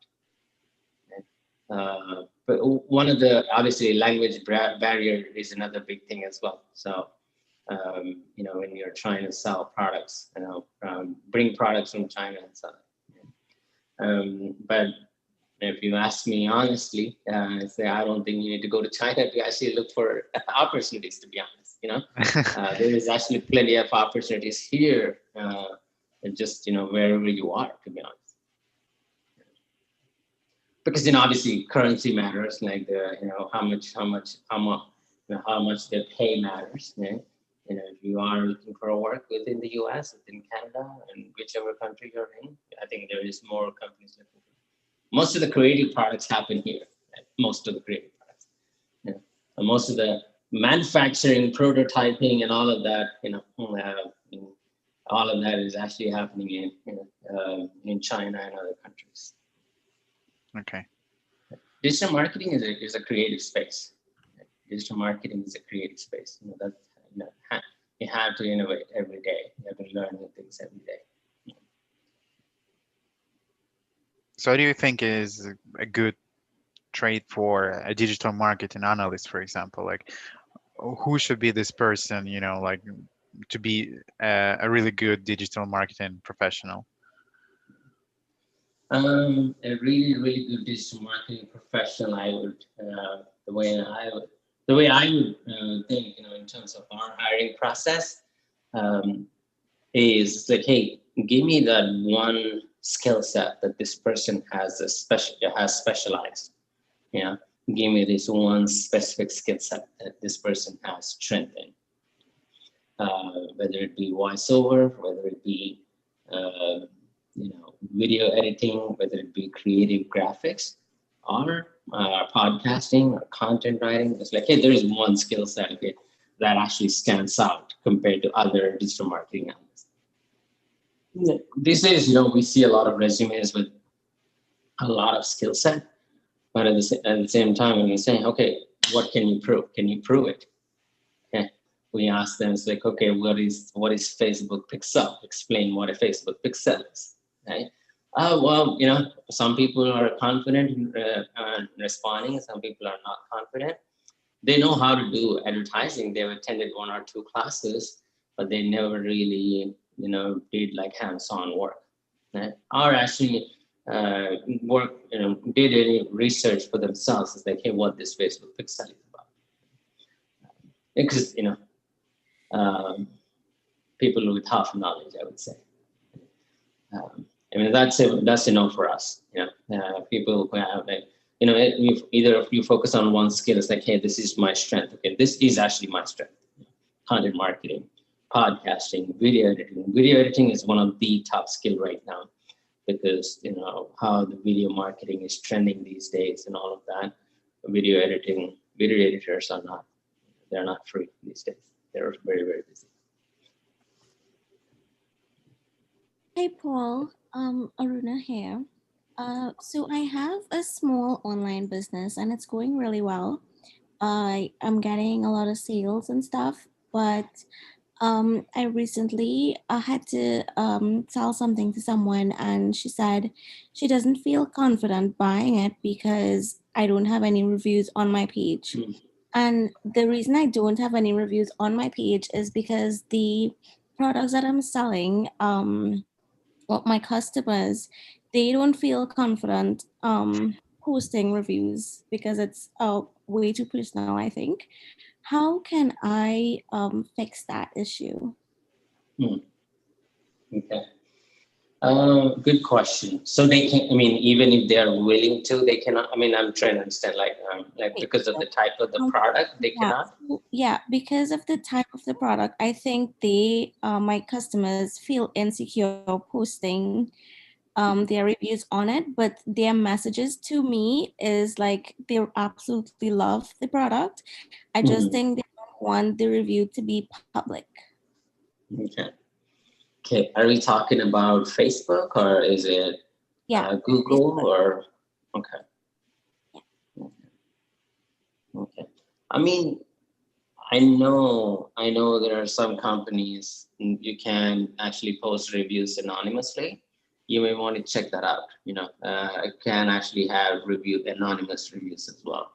But one of the, obviously, language barrier is another big thing as well. So, when you're trying to sell products, bring products from China and sell it. But if you ask me honestly, I don't think you need to go to China to actually look for opportunities, to be honest. There is actually plenty of opportunities here, and just, wherever you are, to be honest. Because, obviously currency matters, like how much they pay matters. Right? If you are looking for work within the US, within Canada, and whichever country you're in, I think there is more companies looking for. Most of the creative products happen here. Right? Most of the creative products. Most of the manufacturing, prototyping, and all of that, all of that is actually happening in China and other countries. Okay. Digital marketing is a creative space. Digital marketing is a creative space. You have to innovate every day. You have to learn new things every day. So what do you think is a good trait for a digital marketing analyst, for example? Like, who should be this person, like to be a really good digital marketing professional? A really, really good digital marketing professional, the way I would think, in terms of our hiring process, is like, hey, give me that one skill set that this person has specialized. Give me this one specific skill set that this person has strength in. Whether it be voiceover, whether it be video editing, whether it be creative graphics, or podcasting or content writing. It's like, hey, there is one skill set that actually stands out compared to other digital marketing analysts. These days, we see a lot of resumes with a lot of skill set, but at the same time, when we say, okay, what can you prove? Can you prove it? Okay. We ask them, it's like, okay, what is Facebook Pixel? Explain what a Facebook Pixel is, right? Well, some people are confident in responding, some people are not confident. They know how to do advertising. They've attended 1 or 2 classes, but they never really, did like hands-on work, right? Or actually did any research for themselves. It's like, hey, what this Facebook Pixel is about. Because, people with half knowledge, I would say. That's enough for us. People who have either if you focus on one skill, it's like, hey, this is my strength. Okay, this is actually my strength. Content marketing, podcasting, video editing. Video editing is one of the top skill right now because how the video marketing is trending these days and all of that. Video editors they're not free these days. They're very, very busy. Hey, Paul. Aruna here. So I have a small online business and it's going really well. I'm getting a lot of sales and stuff, but I recently had to sell something to someone and she said she doesn't feel confident buying it because I don't have any reviews on my page. And the reason I don't have any reviews on my page is because the products that I'm selling, my customers, they don't feel confident posting reviews because it's way too personal, I think. How can I fix that issue? Okay. Good question. So they can, even if they are willing to, they cannot. I'm trying to understand, because of the type of the product, they cannot. Yeah, because of the type of the product, I think my customers feel insecure posting their reviews on it, but their messages to me is like they absolutely love the product. I just think they don't want the review to be public. Okay, are we talking about Facebook or is it Google Facebook. Or okay? Yeah. Okay. I know there are some companies you can actually post reviews anonymously. You may want to check that out. It can actually have anonymous reviews as well.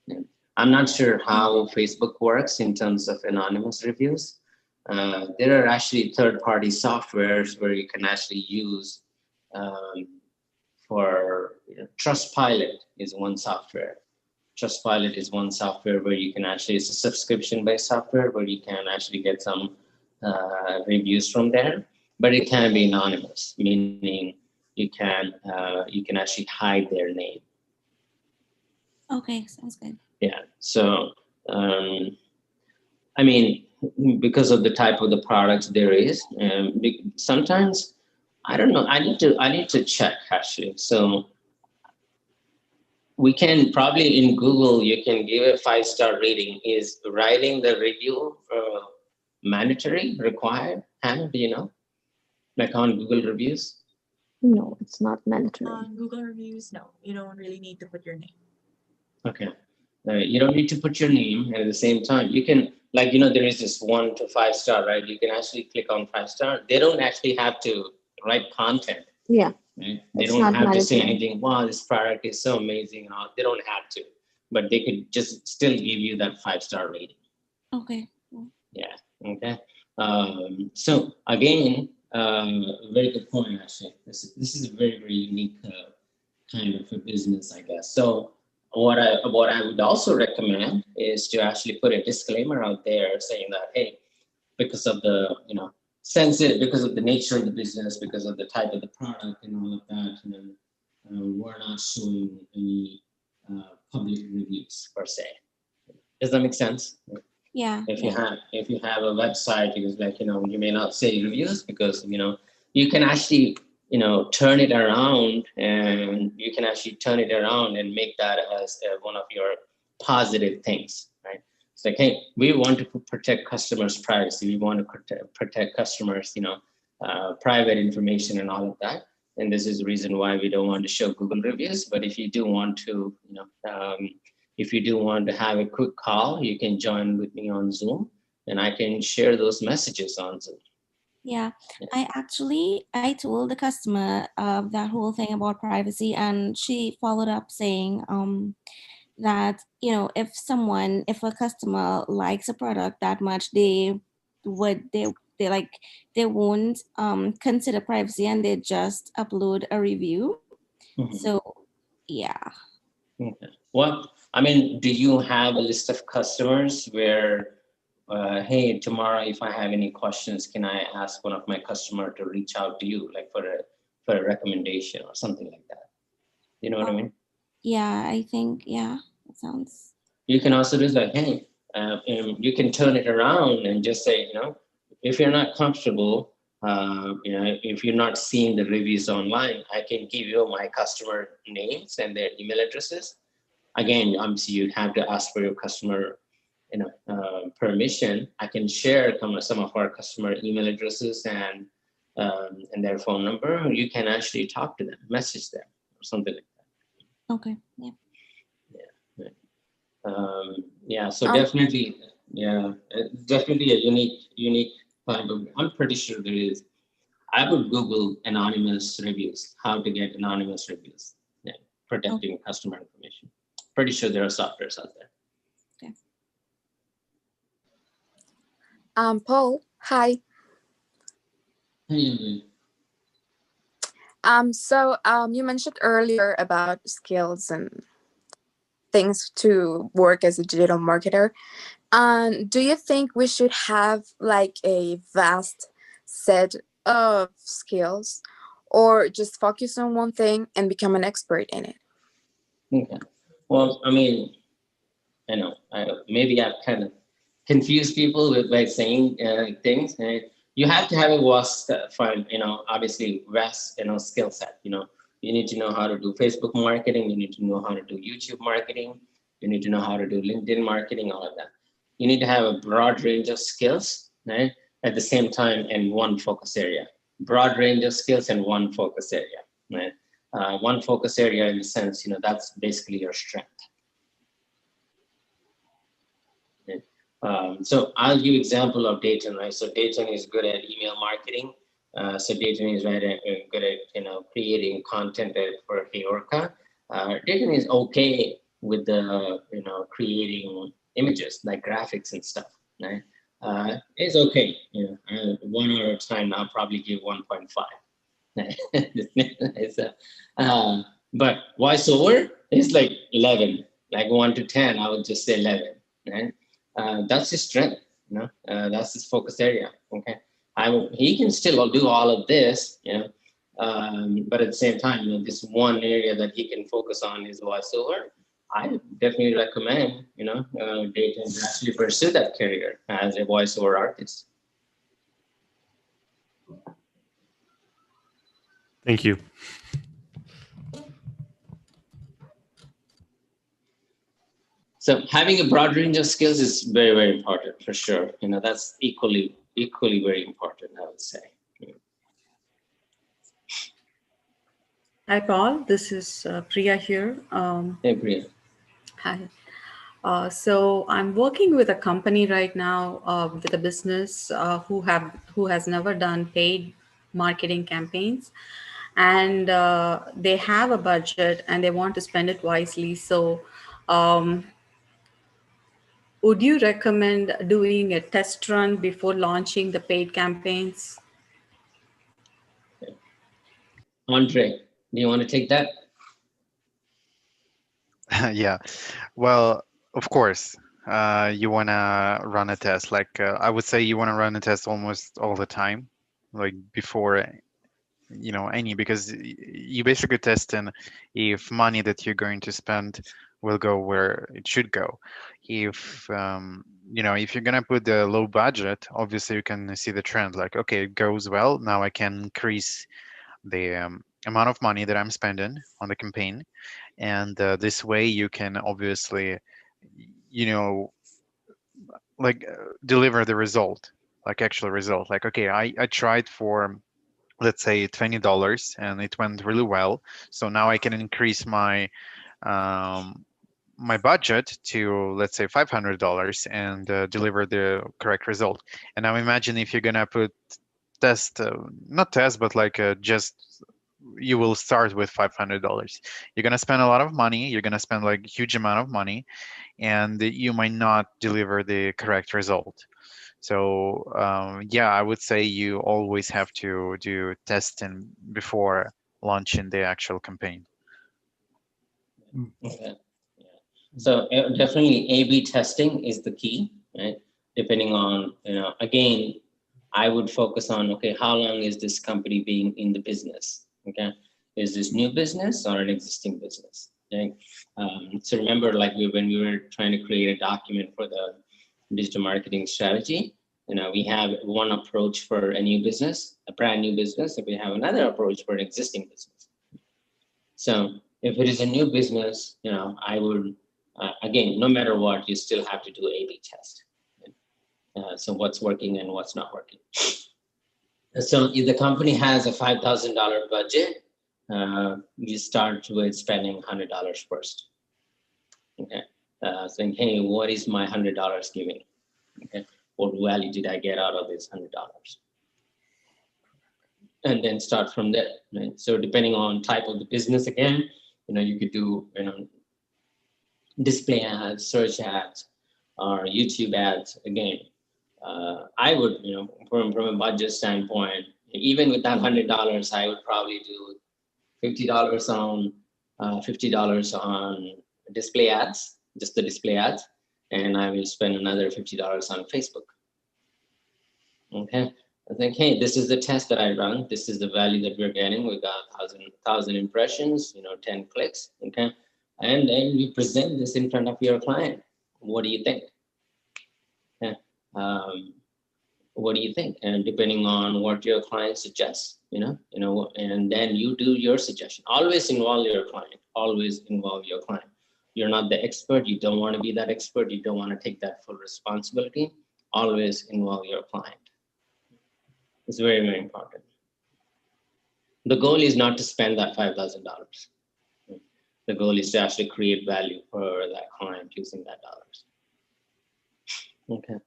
Yeah. I'm not sure how Facebook works in terms of anonymous reviews. There are actually third-party softwares where you can actually use for Trustpilot is one software. Trustpilot is one software where you can actually, it's a subscription-based software where you can actually get some reviews from there, but it can be anonymous, meaning you can actually hide their name. Okay, sounds good. Yeah. So, because of the type of the products there is, sometimes I don't know. I need to check actually. So, we can probably in Google, you can give a 5-star rating. Is writing the review mandatory, required? Hannah, do you know? Like on Google reviews? No, it's not mandatory. On Google reviews, no, you don't really need to put your name. Okay. You don't need to put your name, and at the same time, you can, like, there is this 1 to 5-star, right? You can actually click on 5-star. They don't actually have to write content. Yeah. Right? They It's don't not have to say mandatory. anything. Wow, this product is so amazing, and all. They don't have to, but they could just still give you that 5-star rating. Okay. Yeah. Okay. So again, very good point. Actually, this is a very unique kind of a business, I guess. So what I would also recommend is to actually put a disclaimer out there saying that, hey, because of the sensitive, because of the nature of the business, because of the type of the product and all of that, we're not showing any public reviews per se. Does that make sense? Yeah. If you have a website, because you may not say reviews because you can actually turn it around, and you can actually turn it around and make that as one of your positive things, right? It's like, hey, we want to protect customers' privacy. We want to protect customers, private information and all of that. And this is the reason why we don't want to show Google reviews. But if you do want to, if you do want to have a quick call, you can join with me on Zoom, and I can share those messages on Zoom. Yeah, I told the customer that whole thing about privacy, and she followed up saying that if a customer likes a product that much, they won't consider privacy, and they just upload a review. Mm-hmm. So yeah. Okay. Well, I mean, do you have a list of customers where, hey, tomorrow if I have any questions, can I ask one of my customer to reach out to you, like for a recommendation or something like that? You know what I mean? Yeah, I think, yeah, that sounds. You can also do like, hey, you can turn it around and just say, if you're not comfortable, if you're not seeing the reviews online, I can give you my customer names and their email addresses. Again, obviously you'd have to ask for your customer, permission. I can share some of our customer email addresses and their phone number. You can actually talk to them, message them, or something like that. Okay. Yeah. So definitely a unique type of. I'm pretty sure there is. I would Google anonymous reviews, how to get anonymous reviews, protecting customer information. Pretty sure there are softwares out there. Okay. Paul, hi. Hey. So you mentioned earlier about skills and things to work as a digital marketer. Do you think we should have like a vast set of skills, or just focus on one thing and become an expert in it? Okay. Well, I mean, I know maybe I've kind of confused people by saying things. You have to have a vast, obviously vast, skill set. You need to know how to do Facebook marketing. You need to know how to do YouTube marketing. You need to know how to do LinkedIn marketing, all of that. You need to have a broad range of skills, right? At the same time, in one focus area. Broad range of skills in one focus area, right? One focus area in the sense, that's basically your strength. So I'll give example of Dayton, right? So Dayton is good at email marketing. So Dayton is good at creating content for Heorka. Dayton is okay with the creating images like graphics and stuff, right? It's okay. 1 hour of time, I'll probably give 1.5. But voiceover is like 11, like 1 to 10. I would just say 11, right? That's his strength, that's his focus area. Okay, he can still do all of this, but at the same time, this one area that he can focus on is voiceover. I definitely recommend, Dayton to actually pursue that career as a voiceover artist. Thank you. So having a broad range of skills is very, very important for sure. That's equally very important, I would say. Hi, Paul. This is Priya here. Hey, Priya. Hi. So I'm working with a company right now with a business who has never done paid marketing campaigns, and they have a budget and they want to spend it wisely. So, um, would you recommend doing a test run before launching the paid campaigns? Andre, do you want to take that? Yeah, well, of course, you want to run a test. Like I would say, you want to run a test almost all the time, like before any, because you basically testing if money that you're going to spend will go where it should go. If if you're gonna put the low budget, obviously you can see the trend. Like, okay, it goes well. Now I can increase the amount of money that I'm spending on the campaign, and this way you can obviously, you know, like deliver the result, like actual result. Like, okay, I tried for, let's say, $20 and it went really well, so now I can increase my my budget to, let's say, $500 and deliver the correct result. And now imagine if you're gonna put test not test, but like just you will start with $500. You're gonna spend a lot of money, you're gonna spend like huge amount of money, and you might not deliver the correct result. So yeah, I would say you always have to do testing before launching the actual campaign. Okay. Yeah. So definitely A/B testing is the key, right? Depending on, again, I would focus on, okay, how long is this company being in the business? Okay. Is this new business or an existing business? Okay. So remember, like when we were trying to create a document for the digital marketing strategy, we have one approach for a new business, a brand new business, and we have another approach for an existing business. So if it is a new business, I would, again, no matter what, you still have to do A/B test. So what's working and what's not working. So if the company has a $5,000 budget, you start with spending $100 first. Okay. Saying, hey, what is my $100 giving? Okay. What value did I get out of this $100? And then start from there. Right? So depending on type of the business, again, you could do display ads, search ads, or YouTube ads. Again, I would, from a budget standpoint, even with that $100, I would probably do $50 on display ads, just the display ads, and I will spend another $50 on Facebook. Okay. I think, hey, this is the test that I run. This is the value that we're getting. We got 1,000 impressions, 10 clicks, okay? And then you present this in front of your client. What do you think? Yeah. What do you think? And depending on what your client suggests, and then you do your suggestion. Always involve your client. Always involve your client. You're not the expert. You don't want to be that expert. You don't want to take that full responsibility. Always involve your client. It's very, very important. The goal is not to spend that $5,000. The goal is to actually create value for that client using that dollars. Okay.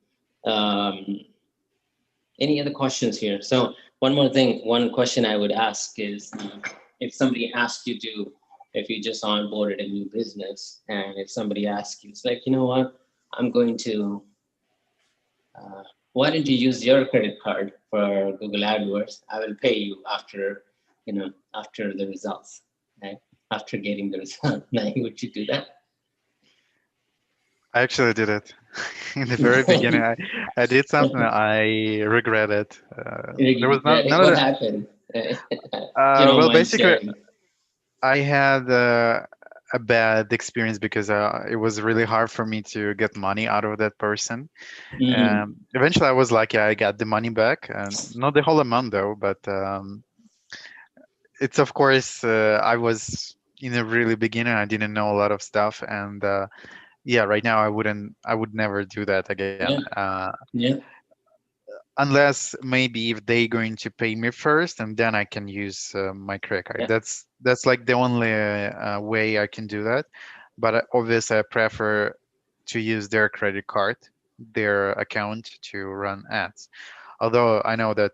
Any other questions here? So one question I would ask is, if somebody asked you to, if you just onboarded a new business, and if somebody asks you, it's like, you know what, I'm going to, why don't you use your credit card for Google AdWords? I will pay you after, after the results, right? After getting the result. Now, would you do that? I actually did it in the very beginning. I did something I regretted. There was none of What the, happened? well, basically, I had a bad experience because it was really hard for me to get money out of that person. Eventually, I was lucky. I got the money back, and not the whole amount though. But it's, of course, I was in the really beginning. I didn't know a lot of stuff, and yeah, right now I would never do that again. Yeah. Unless maybe if they going to pay me first and then I can use my credit card. Yeah. That's like the only way I can do that. But obviously I prefer to use their credit card, their account to run ads. Although I know that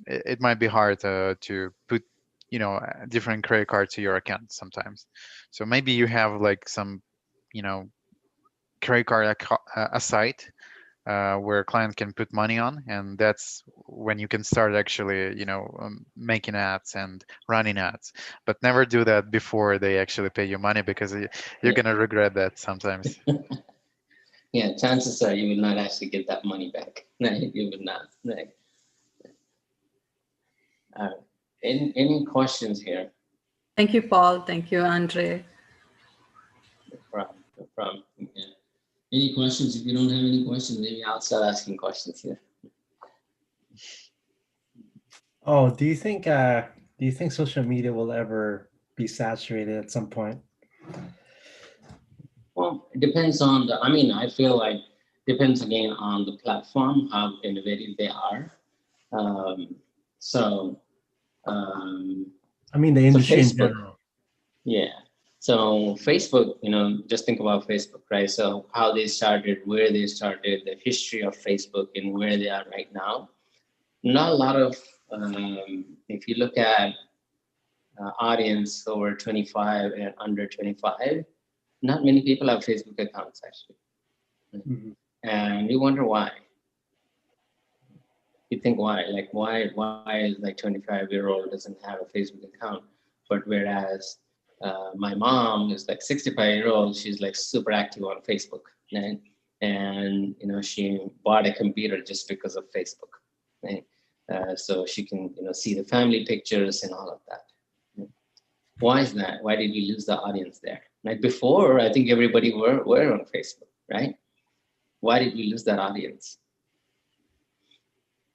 it might be hard to put, different credit cards to your account sometimes. So maybe you have like some, you know, credit card aside where a client can put money on, and that's when you can start actually, making ads and running ads. But never do that before they actually pay you money, because you're Yeah. gonna regret that sometimes. Yeah, chances are you will not actually get that money back. Right? You would not. Right. Any questions here? Thank you, Paul. Thank you, Andre. No problem. No problem. Yeah. Any questions? If you don't have any questions, maybe I'll start asking questions here. Oh, do you think social media will ever be saturated at some point? Well, it depends on the, I mean, I feel like depends again on the platform, how innovative they are. So, I mean, the industry in general. Yeah. So Facebook, just think about Facebook, right? So how they started, where they started, the history of Facebook and where they are right now. Not a lot of, if you look at audience over 25 and under 25, not many people have Facebook accounts actually. Mm-hmm. And you wonder why. You think why? Like why is like 25-year-old doesn't have a Facebook account, but whereas my mom is like 65-year-old, she's like super active on Facebook, right? And she bought a computer just because of Facebook, right? So she can see the family pictures and all of that. Why is that? Why did we lose the audience there? Like before, I think everybody were on Facebook, right? Why did we lose that audience?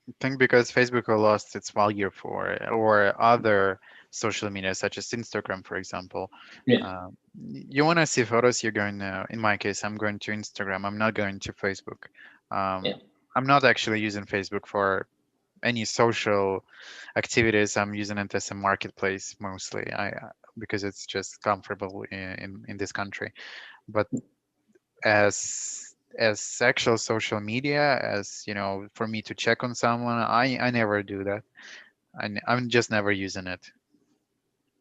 I think because Facebook lost its value or other social media such as Instagram, for example. Yeah. You want to see photos, you're going in my case, I'm going to Instagram. I'm not going to Facebook. Yeah. I'm not actually using Facebook for any social activities. I'm using it as a marketplace mostly. Because it's just comfortable in this country. But as actual social media, as for me to check on someone, I never do that. I'm just never using it.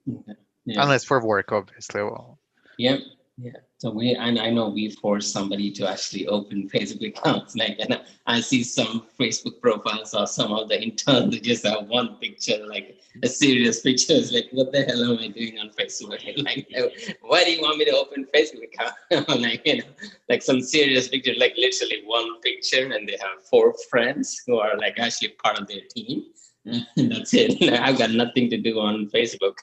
Okay. Yeah. Unless for work, obviously. Well, Yep. Yeah. So I know we forced somebody to actually open Facebook accounts. Like, and I see some Facebook profiles or some of the interns that just have one picture, like a serious picture. It's like, what the hell am I doing on Facebook? Like, why do you want me to open Facebook account? Like, like some serious picture, like literally one picture, and they have 4 friends who are like actually part of their team. And that's it. Like, I've got nothing to do on Facebook.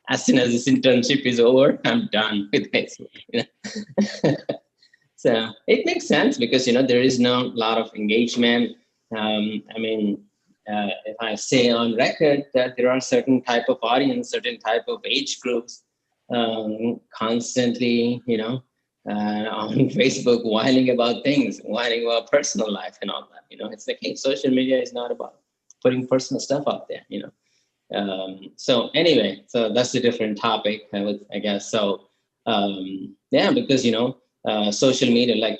As soon as this internship is over, I'm done with Facebook. So it makes sense because there is no lot of engagement. If I say on record that there are certain type of audience, certain type of age groups, constantly, on Facebook whining about things, whining about personal life and all that. It's like, hey, social media is not about putting personal stuff out there. So anyway, so that's a different topic, I guess. So yeah, because social media, like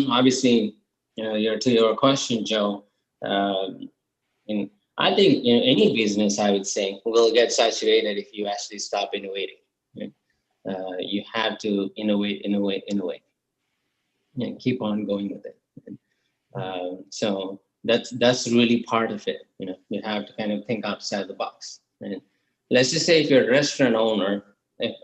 obviously, to your question, Joe. And I think any business, I would say, will get saturated if you actually stop innovating. You have to innovate, and keep on going with it. So that's really part of it. You have to kind of think outside the box. And let's just say if you're a restaurant owner,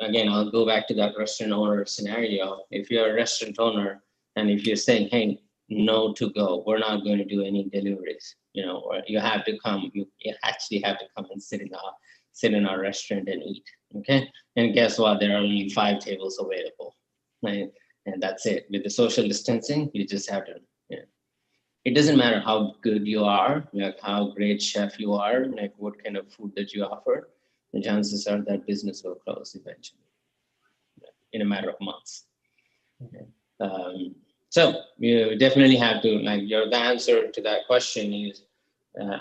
again, I'll go back to that restaurant owner scenario. If you're a restaurant owner and if you're saying, hey, no to go, we're not going to do any deliveries, or you have to come, you actually have to come and sit in our restaurant and eat. Okay. And guess what? There are only 5 tables available. Right? And that's it. With the social distancing, you just have to, it doesn't matter how good you are, like how great chef you are, like what kind of food that you offer, the chances are that business will close eventually in a matter of months. So you definitely have to, like, the answer to that question is,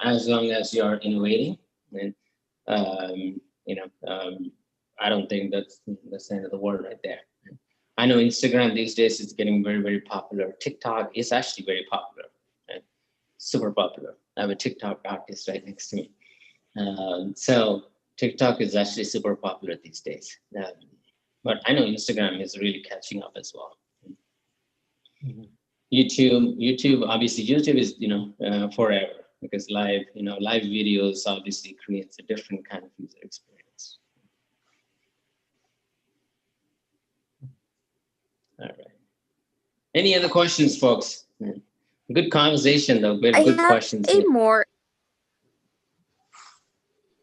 as long as you're innovating, and I don't think that's the end of the world right there. I know Instagram these days is getting very, very popular. TikTok is actually very popular, right? Super popular. I have a TikTok artist right next to me. So TikTok is actually super popular these days. But I know Instagram is really catching up as well. YouTube, obviously YouTube is, forever, because live videos obviously creates a different kind of user experience. All right. Any other questions, folks? Good conversation though, good questions. I have a more.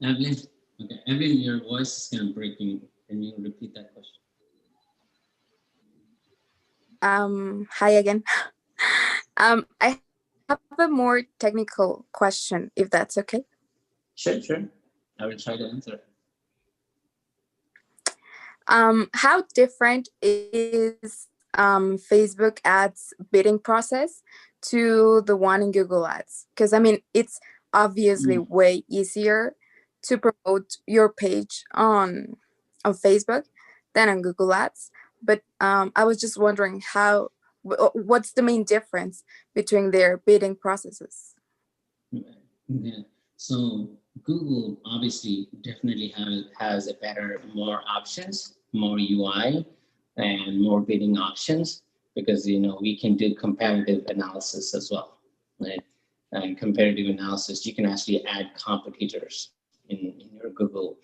Evelyn, okay, Evelyn, your voice is kind of breaking. Can you repeat that question? Hi again. I have a more technical question, if that's okay. Sure. I will try to answer. How different is Facebook ads bidding process to the one in Google Ads? Because I mean, it's obviously way easier to promote your page on Facebook than on Google Ads. But I was just wondering what's the main difference between their bidding processes? Yeah. So Google obviously definitely has a better, more options, more UI, and more bidding options, because we can do comparative analysis as well, right? And comparative analysis, you can actually add competitors in your Google,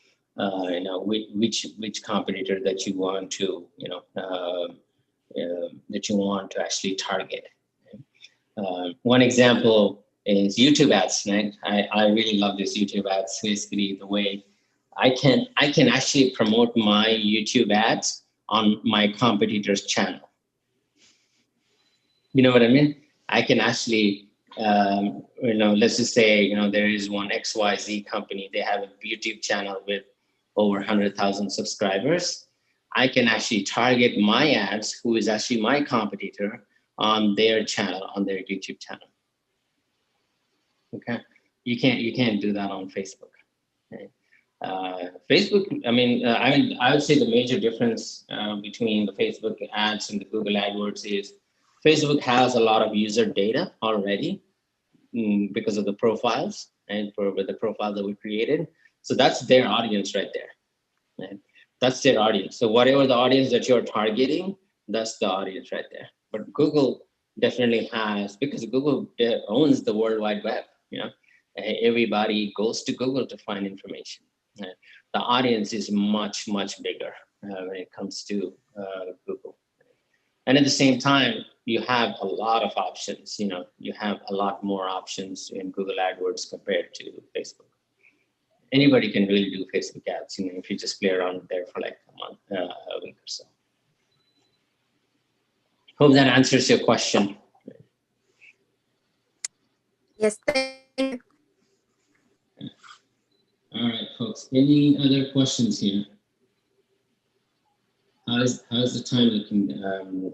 which competitor that you want to actually target. One example is YouTube ads, right? I really love this YouTube ads. Basically, the way I can actually promote my YouTube ads on my competitor's channel. You know what I mean? I can actually, let's just say, there is one XYZ company. They have a YouTube channel with over 100,000 subscribers. I can actually target my ads, who is actually my competitor, on their channel, on their YouTube channel. Okay, you can't do that on Facebook. Okay? Facebook, I would say the major difference between the Facebook ads and the Google AdWords is Facebook has a lot of user data already because of the profiles and for the profile that we created. So that's their audience right there. Right? That's their audience. So whatever the audience that you're targeting, that's the audience right there. But Google definitely has, because Google owns the World Wide Web. Everybody goes to Google to find information. The audience is much, much bigger when it comes to Google. And at the same time, you have a lot of options. You have a lot more options in Google AdWords compared to Facebook. Anybody can really do Facebook ads, if you just play around there for like a month, a week or so. Hope that answers your question. Yes, thank you. All right, folks. Any other questions here? How's the time looking,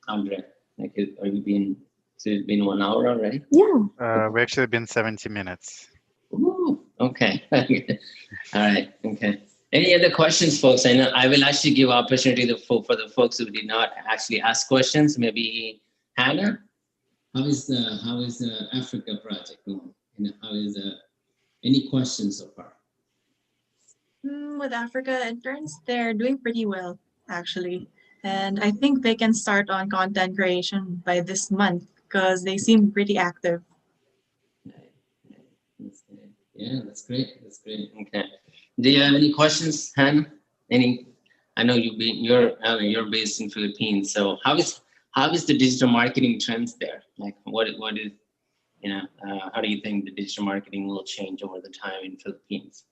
Andre? Like, are you been? So it's been 1 hour already? Yeah. We actually been 70 minutes. Ooh, okay. All right. Okay. Any other questions, folks? I know I will actually give opportunity for the folks who did not actually ask questions. Maybe Hannah, how is the Africa project going? How is any questions so far? With Africa interns, they're doing pretty well, actually. And I think they can start on content creation by this month because they seem pretty active. Yeah, that's great. That's great. Okay. Do you have any questions, Hannah? Any? I know you're based in Philippines. So how is the digital marketing trends there? Like what is how do you think the digital marketing will change over the time in Philippines?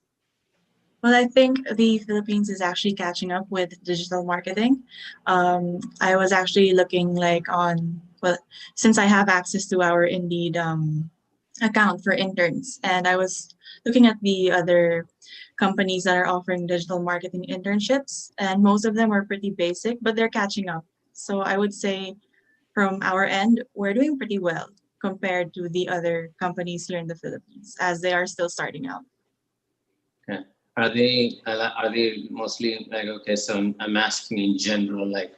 Well, I think the Philippines is actually catching up with digital marketing. I was actually looking since I have access to our Indeed account for interns, and I was looking at the other companies that are offering digital marketing internships, and most of them are pretty basic, but they're catching up. So I would say from our end, we're doing pretty well compared to the other companies here in the Philippines, as they are still starting out. Okay. Are they mostly like, okay, so I'm asking in general, like,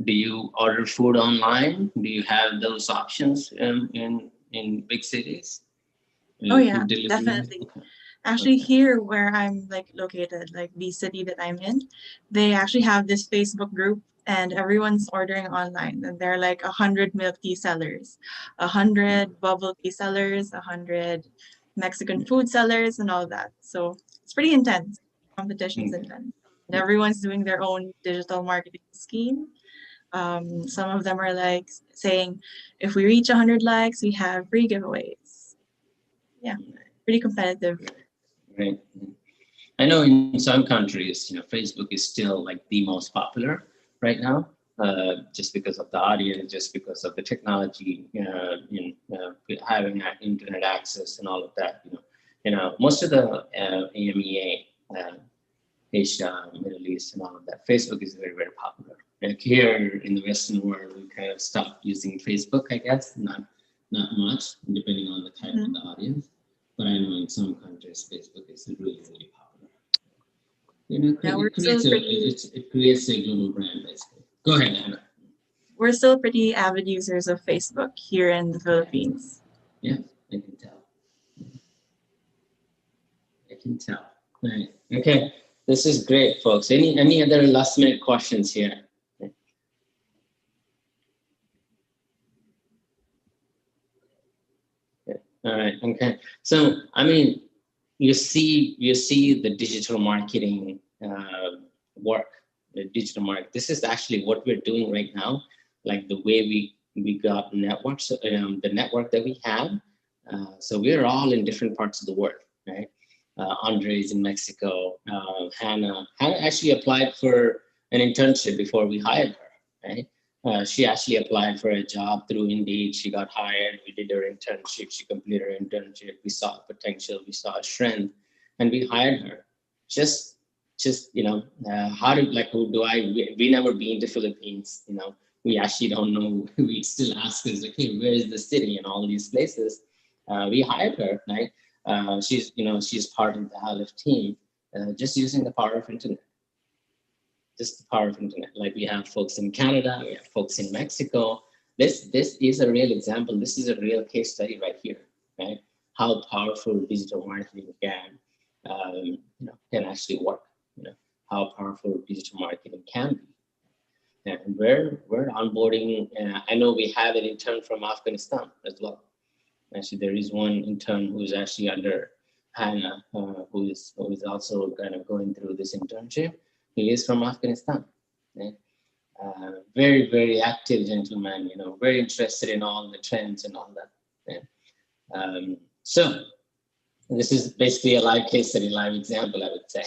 do you order food online? Do you have those options in big cities? Oh yeah, Food delivery? definitely. Okay. Actually, here where I'm like located, like the city that I'm in, they actually have this Facebook group and everyone's ordering online. And there are like 100 milk tea sellers, 100 bubble tea sellers, 100 Mexican food sellers, and all that. So it's pretty intense. Competition's intense. And everyone's doing their own digital marketing scheme. Some of them are like saying, if we reach 100 likes, we have free giveaways. Yeah, pretty competitive. Right. I know in some countries, Facebook is still like the most popular right now, just because of the audience, just because of the technology, having that internet access and all of that. Most of the EMEA, Asia, Middle East, and all of that, Facebook is very, very popular. Like here in the Western world, we kind of stopped using Facebook, I guess, not much, depending on the type of the audience. But I know in some countries, Facebook is really, really popular. It creates a global brand, basically. Go ahead, Anna. We're still pretty avid users of Facebook here in the Philippines. Yeah, I can tell. I can tell. Right. Okay. This is great, folks. Any other last minute questions here? All right. Okay. So, I mean, you see the digital marketing work, the digital market. This is actually what we're doing right now. Like the way we got networks, the network that we have. So we're all in different parts of the world, right? Andre's in Mexico. Hannah actually applied for an internship before we hired her, right? She actually applied for a job through Indeed. She got hired. We did her internship. She completed her internship. We saw potential. We saw strength, and we hired her. Just how did we never been to Philippines. We actually don't know. We still ask us, okay, where is the city and all these places. We hired her, right? She's part of the Aleph team, just using the power of internet. Just the power of internet. Like we have folks in Canada, we have folks in Mexico. This is a real example. This is a real case study right here, right? How powerful digital marketing can actually work. How powerful digital marketing can be. And we're onboarding. I know we have an intern from Afghanistan as well. Actually, there is one intern who's actually under Hannah, who is also kind of going through this internship. He is from Afghanistan. Right? Very, very active gentleman, very interested in all the trends and all that. Right? So this is basically a live case study, live example, I would say.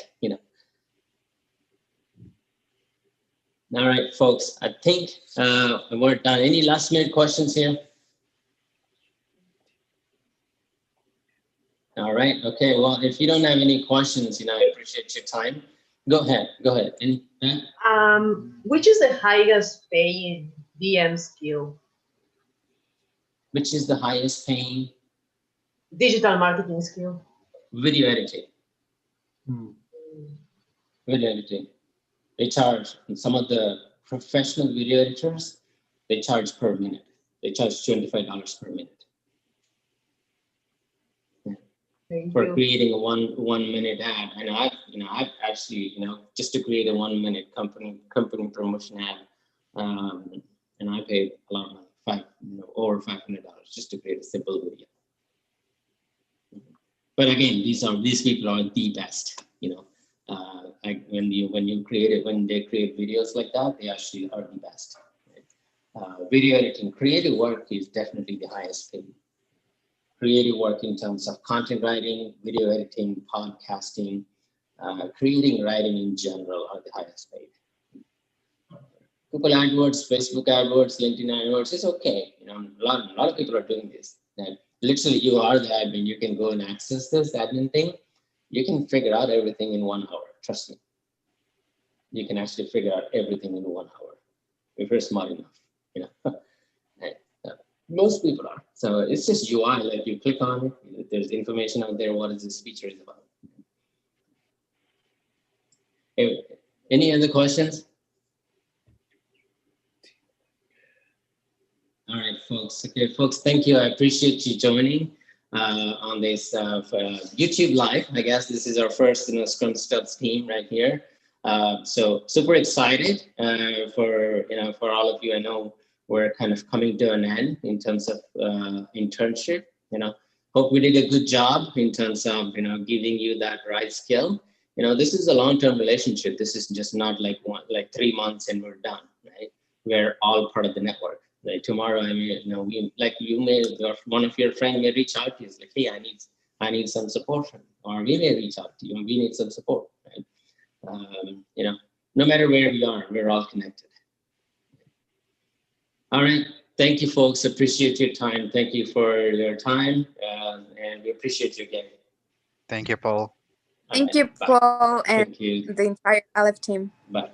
All right, folks, I think we're done. Any last minute questions here? All right. Okay. Well, if you don't have any questions, I appreciate your time. Go ahead. Which is the highest paying DM skill? Which is the highest paying? Digital marketing skill. Video editing. Video editing. They charge, some of the professional video editors, they charge per minute. They charge $25 per minute. For creating a one minute ad. And I've actually, just to create a 1 minute company promotion ad, and I paid a lot of money, over $500 just to create a simple video. But again, these people are the best, like when they create videos like that, they actually are the best. Right? Video editing, creative work is definitely the highest paid. Creative work in terms of content writing, video editing, podcasting, creating writing in general are the highest paid. Google AdWords, Facebook AdWords, LinkedIn AdWords is okay. A lot of people are doing this. And literally, you are the admin. You can go and access this admin thing. You can figure out everything in 1 hour. Trust me. You can actually figure out everything in 1 hour. if you're smart enough, you know. Right. Most people are. So it's just UI, like you click on it, there's information out there, what is this feature is about. Anyway, any other questions? All right, folks. Okay, folks, thank you. I appreciate you joining on this YouTube live. I guess this is our first, you know, Scrum Studs team right here. So super excited for, you know, for all of you. I know we're kind of coming to an end in terms of internship. You know, hope we did a good job in terms of, you know, giving you that right skill. You know, this is a long-term relationship. This is just not like 3 months and we're done, right? We're all part of the network. Like tomorrow, I mean, you know, you may, or one of your friends may reach out to you, like, hey, I need some support, or we may reach out to you and we need some support, right? You know, no matter where we are, we're all connected. All right, thank you, folks. Appreciate your time. Thank you for your time, and we appreciate you again. Thank you, Paul. Thank you, Paul, and the entire Aleph team. Bye.